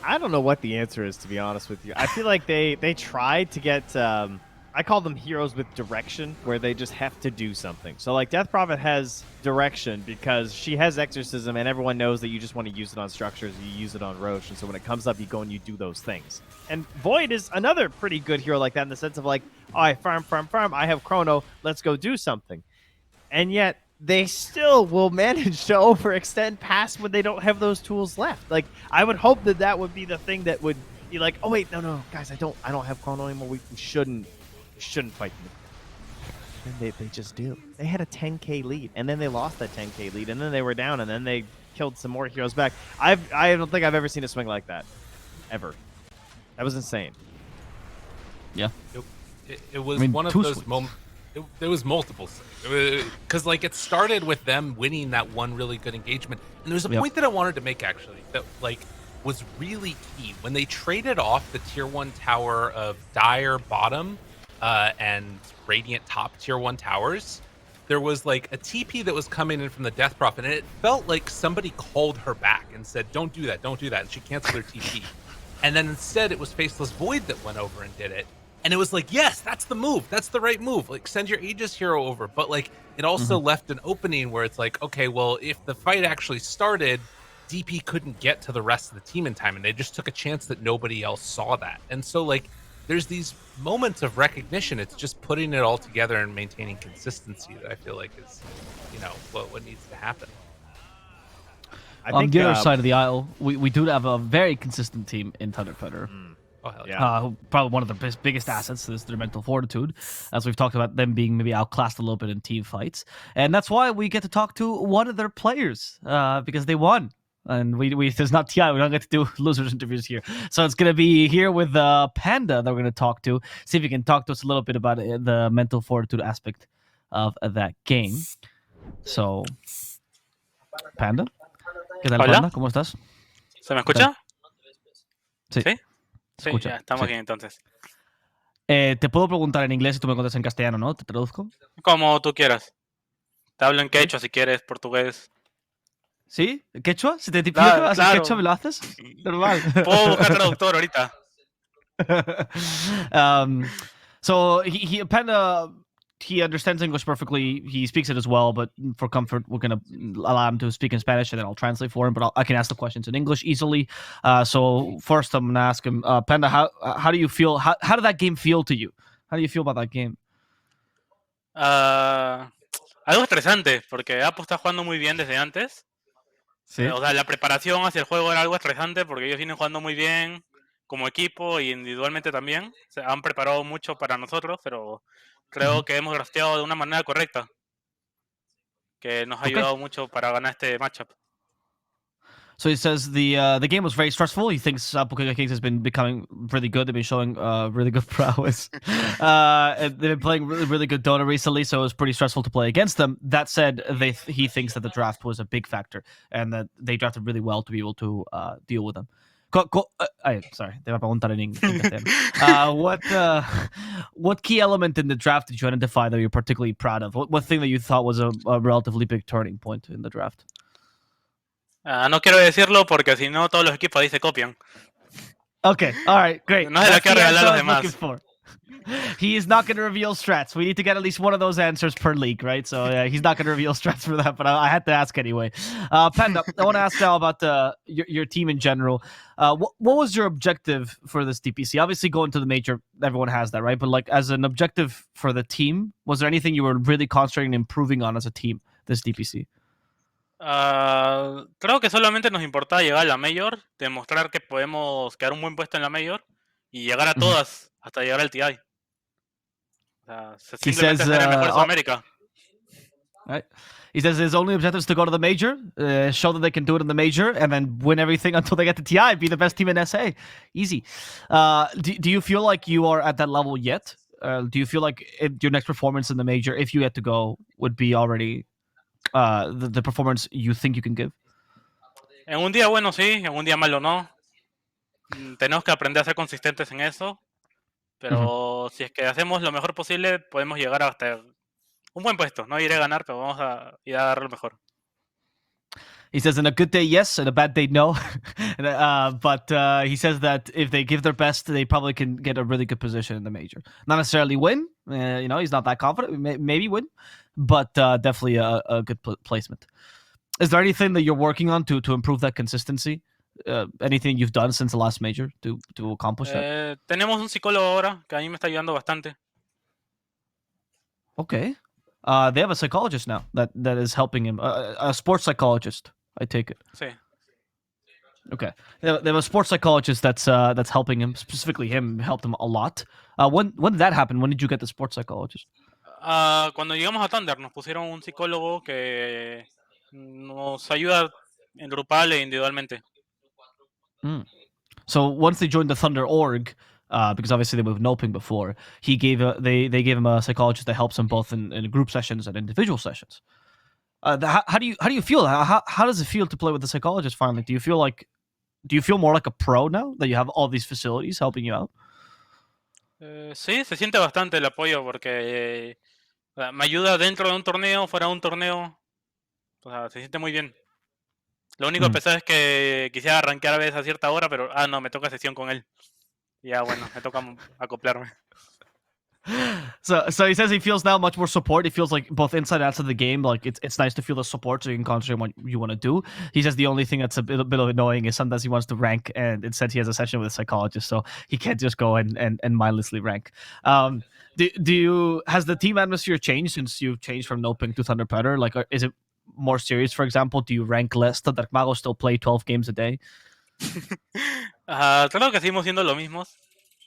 I don't know what the answer is, to be honest with you. I feel like they tried to get I call them heroes with direction, where they just have to do something. So like Death Prophet has direction because she has exorcism, and everyone knows that you just want to use it on structures, you use it on Roche, and so when it comes up, you go and you do those things. And Void is another pretty good hero like that, in the sense of like, oh, I farm, I have Chrono, let's go do something. And yet they still will manage to overextend past when they don't have those tools left. Like, I would hope that would be the thing that would be like, oh wait, no, guys, I don't have Chrono anymore. We shouldn't fight them. And they just do. They had a 10K lead, and then they lost that 10K lead, and then they were down, and then they killed some more heroes back. I don't think I've ever seen a swing like that. Ever. That was insane. Yeah. It was I mean, one of two those moments. There was multiple because like it started with them winning that one really good engagement, and there was a point that I wanted to make actually that like was really key when they traded off the tier 1 tower of Dire bottom and Radiant top tier 1 towers. There was like a TP that was coming in from the Death Prophet, and it felt like somebody called her back and said, "Don't do that, don't do that," and she canceled her TP. And then instead it was Faceless Void that went over and did it. And it was like, yes, that's the move. That's the right move. Like, send your Aegis hero over. But, like, it also left an opening where it's like, okay, well, if the fight actually started, DP couldn't get to the rest of the team in time. And they just took a chance that nobody else saw that. And so, like, there's these moments of recognition. It's just putting it all together and maintaining consistency that I feel like is, you know, what needs to happen. On the other side of the aisle, we do have a very consistent team in Thunder Fighter. Oh, hell yeah. Probably one of their biggest assets is their mental fortitude, as we've talked about them being maybe outclassed a little bit in team fights. And that's why we get to talk to one of their players, because they won. And we there's not TI, we don't get to do losers interviews here. So it's going to be here with Panda that we're going to talk to, see if he can talk to us a little bit about the mental fortitude aspect of that game. So, Panda. ¿Qué tal, Hola. Panda? ¿Cómo estás? ¿Se me escucha? Sí. ¿Sí? Sí, Escucha, ya, estamos sí. aquí entonces. Te puedo preguntar en inglés y tú me contestas en castellano, ¿no? ¿Te traduzco? Como tú quieras. Te hablo en quechua si quieres, portugués. ¿Sí? ¿Quechua? Si te pido Claro, que hagas claro. quechua, ¿me lo haces? Normal. Puedo buscar traductor ahorita. So Panda, he understands English perfectly. He speaks it as well, but for comfort, we're going to allow him to speak in Spanish, and then I'll translate for him. But I can ask the questions in English easily. So first, I'm going to ask him, Panda, how do you feel? How did that game feel to you? How do you feel about that game? Algo estresante, porque Apu está jugando muy bien desde antes. Sí. O sea, la preparación hacia el juego era algo estresante porque ellos vienen jugando muy bien como equipo y individualmente también. Se han preparado mucho para nosotros, pero creo que hemos drafteado de una manera correcta, que nos ha ayudado mucho para ganar este matchup. So he says the game was very stressful. He thinks ApuKings has been becoming really good. They've been showing really good prowess. And they've been playing really good Dota recently, so it was pretty stressful to play against them. That said, he thinks that the draft was a big factor and that they drafted really well to be able to deal with them. Sorry, te voy a preguntar en castellano. What key element in the draft did you identify that you're particularly proud of? What thing that you thought was a relatively big turning point in the draft? No quiero decirlo porque si no todos los equipos ahí se copian. Okay, all right, great. No se la quiero regalar a los demás. He is not going to reveal strats. We need to get at least one of those answers per league, right? So he's not going to reveal strats for that, but I had to ask anyway. Panda, I want to ask now about your team in general. What was your objective for this DPC? Obviously, going to the major, everyone has that, right? But like as an objective for the team, was there anything you were really concentrating and improving on as a team this DPC? Creo que solamente nos importaba llegar a la Major, demostrar que podemos quedar un buen puesto en la Major y llegar a todas hasta llegar al TI. O sea, simplemente ser el mejor de Sudamérica. Right. He says his only objective is to go to the major, show that they can do it in the major, and then win everything until they get to TI, be the best team in SA. Easy. Do you feel like you are at that level yet? Do you feel like your next performance in the major, if you had to go, would be already the performance you think you can give? En un día bueno sí, en un día malo no. Tenemos que aprender a ser consistentes en eso. Pero si es que hacemos lo mejor posible, podemos llegar hasta un buen puesto. No iré a ganar, pero vamos a ir a dar lo mejor. He says in a good day, yes, and a bad day, no. But he says that if they give their best, they probably can get a really good position in the major. Not necessarily win. He's not that confident. Maybe win, but definitely a good placement. Is there anything that you're working on to improve that consistency? Anything you've done since the last major to accomplish that? Tenemos un psicólogo ahora que a mí me está ayudando bastante. Okay. They have a psychologist now that is helping him. A sports psychologist, I take it. Sí. Okay. They have a sports psychologist that's helping him. Specifically him helped him a lot. When did that happen? When did you get the sports psychologist? Cuando llegamos a Thunder nos pusieron un psicólogo que nos ayuda en grupal e individualmente. So once they joined the Thunder org, because obviously they were with Noping before, they gave him a psychologist that helps him both in group sessions and individual sessions. How do you feel? How does it feel to play with a psychologist finally? Do you feel more like a pro now that you have all these facilities helping you out? Sí, se siente bastante el apoyo porque me ayuda dentro de un torneo, fuera de un torneo. O sea, se siente muy bien. Lo único pesado es que quisiera arrancar a veces a cierta hora, pero no, me toca sesión con él. Y ya bueno, me toca acoplarme. So he says he feels now much more support. He feels like both inside and outside the game, like it's nice to feel the support so you can concentrate on what you want to do. He says the only thing that's a bit of annoying is sometimes he wants to rank and instead he has a session with a psychologist, so he can't just go and mindlessly rank. Has the team atmosphere changed since you've changed from Noping to Thunder Predator? Like, is it more serious, for example? Do you rank less? Does Magos still play 12 games a day? Creo que seguimos siendo lo mismos.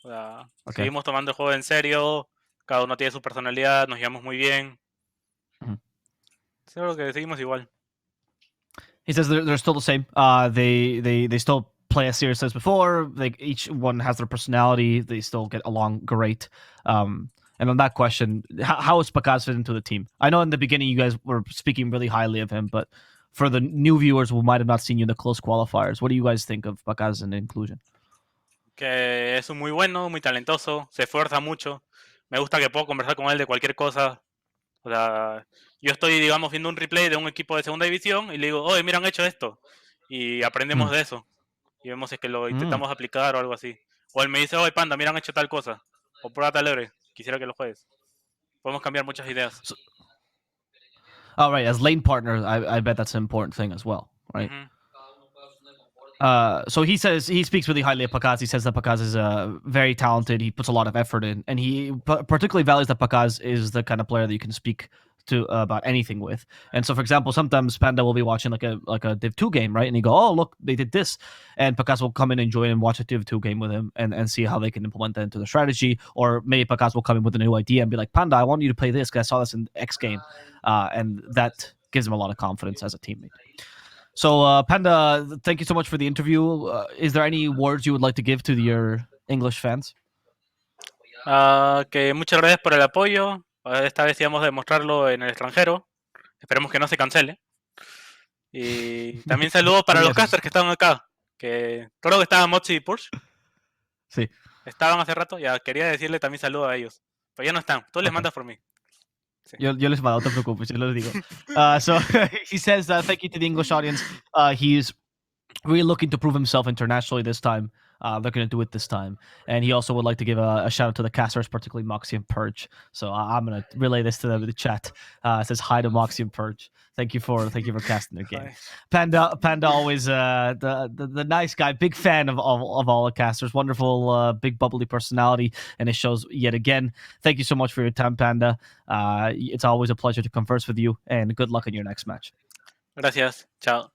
O sea, Okay. seguimos tomando el juego en serio. Cada uno tiene su personalidad, nos llevamos muy bien. Creo que seguimos igual. He says they're still the same. They still play as serious as before. Like each one has their personality. They still get along great. And on that question, how is Pakaz fit into the team? I know in the beginning you guys were speaking really highly of him, but for the new viewers who might have not seen you in the close qualifiers, what do you guys think of Pakaz and inclusion? Que es muy bueno, muy talentoso, se esfuerza mucho. Me gusta que puedo conversar con él de cualquier cosa. O sea, yo estoy, digamos, viendo un replay de un equipo de segunda división y le digo, oye, mira, han hecho esto. Y aprendemos de eso. Y vemos si es que lo intentamos aplicar o algo así. O él me dice, oye, Panda, mira, han hecho tal cosa. O prueba tal héroe. Quisiera que lo juegues. Podemos cambiar muchas ideas. Right, as lane partner, I bet that's an important thing as well, right? So he says he speaks really highly of Pakaz. He says that Pakaz is very talented. He puts a lot of effort in, and he particularly values that Pakaz is the kind of player that you can speak to about anything with. And so, for example, sometimes Panda will be watching like a Div 2 game, right? And he go, "Oh, look, they did this," and Pakaz will come in and join and watch a Div 2 game with him and see how they can implement that into the strategy. Or maybe Pakaz will come in with a new idea and be like, "Panda, I want you to play this because I saw this in X game," and that gives him a lot of confidence as a teammate. So, Panda, thank you so much for the interview. Is there any words you would like to give to your English fans? Que muchas gracias por el apoyo. Esta vez íbamos a demostrarlo en el extranjero. Esperemos que no se cancele. Y también saludos para los casters que estaban acá. Que creo que estaban Moxxi y Purge. Sí. Estaban hace rato. Ya quería decirle también saludos a ellos. Pero ya no están. Tú les mandas por mí. Sí. Yo les mando, no te preocupes, yo les digo. So he says, thank you to the English audience. He's really looking to prove himself internationally this time. They're going to do it this time. And he also would like to give a shout out to the casters, particularly Moxxi and Purge. So I'm going to relay this to them in the chat. It says hi to Moxxi and Purge. Thank you for casting their game. Panda always the nice guy, big fan of all the casters. Wonderful, big bubbly personality, and it shows yet again. Thank you so much for your time, Panda. It's always a pleasure to converse with you, and good luck in your next match. Gracias. Chao.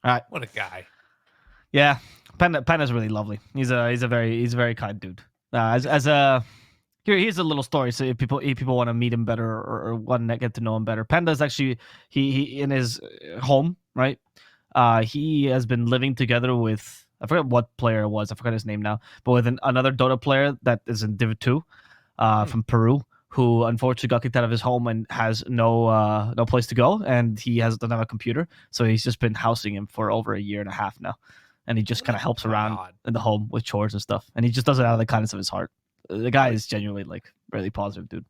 All right. What a guy. Yeah, Panda's really lovely. He's a very kind dude. Here's a little story. So if people want to meet him better or want to get to know him better, Panda's actually he in his home, right? He has been living together with, I forget what player it was. I forgot his name now, but with another Dota player that is in Div 2, from Peru, who unfortunately got kicked out of his home and has no place to go, and he doesn't have a computer, so he's just been housing him for over a year and a half now, and he just kind of helps around in the home with chores and stuff, and he just does it out of the kindness of his heart. The guy is genuinely like really positive, dude.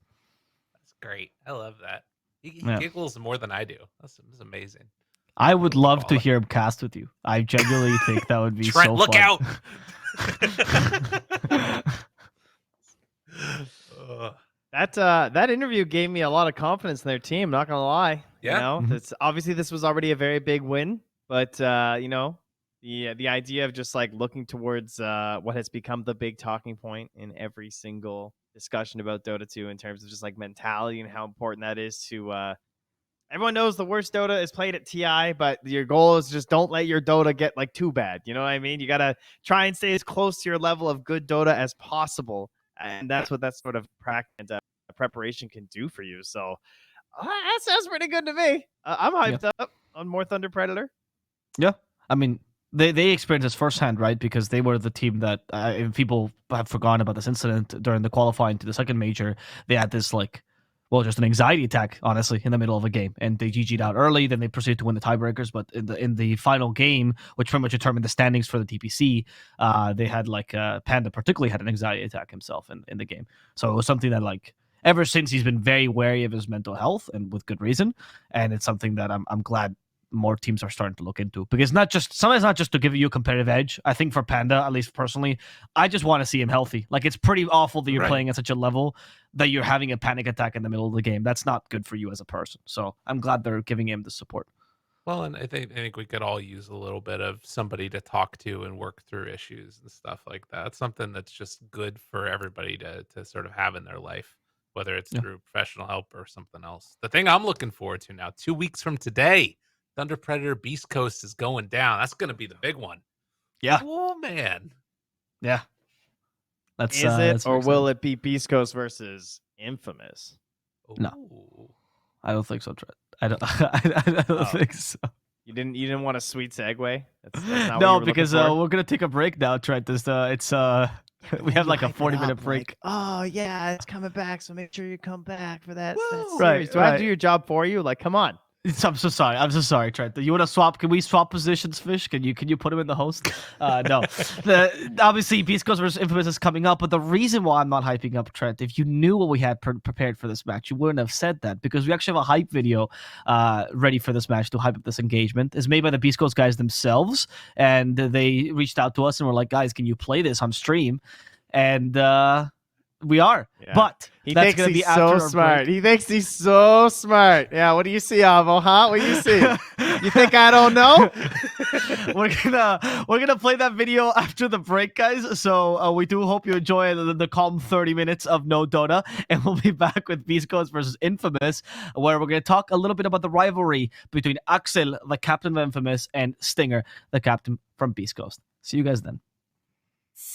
That's great. I love that. He Yeah. giggles more than I do. That's amazing. I would love to hear him cast with you. I genuinely think that would be Trent, so look fun. out. That interview gave me a lot of confidence in their team. Not gonna lie. Yeah. You know, It's obviously this was already a very big win, but you know, the idea of just like looking towards what has become the big talking point in every single discussion about Dota 2 in terms of just like mentality and how important that is to. Everyone knows the worst Dota is played at TI, but your goal is just don't let your Dota get like too bad. You know what I mean? You gotta try and stay as close to your level of good Dota as possible and that's what that sort of preparation can do for you. So that sounds pretty good to me. I'm hyped up on more Thunder Predator. Yeah, I mean, they experienced this firsthand, right? Because they were the team that, if people have forgotten about this incident during the qualifying to the second major, they had this just an anxiety attack, honestly, in the middle of a game, and they GG'd out early. Then they proceeded to win the tiebreakers, but in the final game, which pretty much determined the standings for the DPC, they had Panda particularly had an anxiety attack himself in the game. So it was something that ever since he's been very wary of his mental health, and with good reason. And it's something that I'm glad more teams are starting to look into, because sometimes not just to give you a competitive edge. I think for Panda, at least personally, I just want to see him healthy. It's pretty awful that you're playing at such a level that you're having a panic attack in the middle of the game. That's not good for you as a person. So I'm glad they're giving him the support. Well, and I think we could all use a little bit of somebody to talk to and work through issues and stuff like that. It's something that's just good for everybody to sort of have in their life, whether it's through professional help or something else. The thing I'm looking forward to now, 2 weeks from today, Thunder Predator Beast Coast is going down. That's going to be the big one. Yeah. Oh, man. Yeah. Is it, or will it be Beast Coast versus Infamous? No. Ooh. I don't think so, Trent. I don't think so. You didn't want a sweet segue? That's not No, what you were because looking for? we're gonna take a break now, Trent. We have like a 40-minute break. Oh yeah, it's coming back, so make sure you come back for that. Woo! Right. Right, Do I have right. to do your job for you? Come on. I'm so sorry, Trent. You want to swap? Can we swap positions, Fish? Can you put him in the host? No. Obviously, Beast Coast versus Infamous is coming up, but the reason why I'm not hyping up Trent, if you knew what we had prepared for this match, you wouldn't have said that, because we actually have a hype video ready for this match to hype up this engagement. It's made by the Beast Coast guys themselves, and they reached out to us and were like, "Guys, can you play this on stream?" And we are, Yeah. but He that's thinks gonna be he's after so our smart. break. He thinks he's so smart. Yeah, what do you see, Avo? Huh? What do you see? You think I don't know? we're gonna play that video after the break, guys. So we do hope you enjoy the calm 30 minutes of No Dota, and we'll be back with Beast Coast versus Infamous, where we're gonna talk a little bit about the rivalry between Axel, the captain of Infamous, and Stinger, the captain from Beast Coast. See you guys then.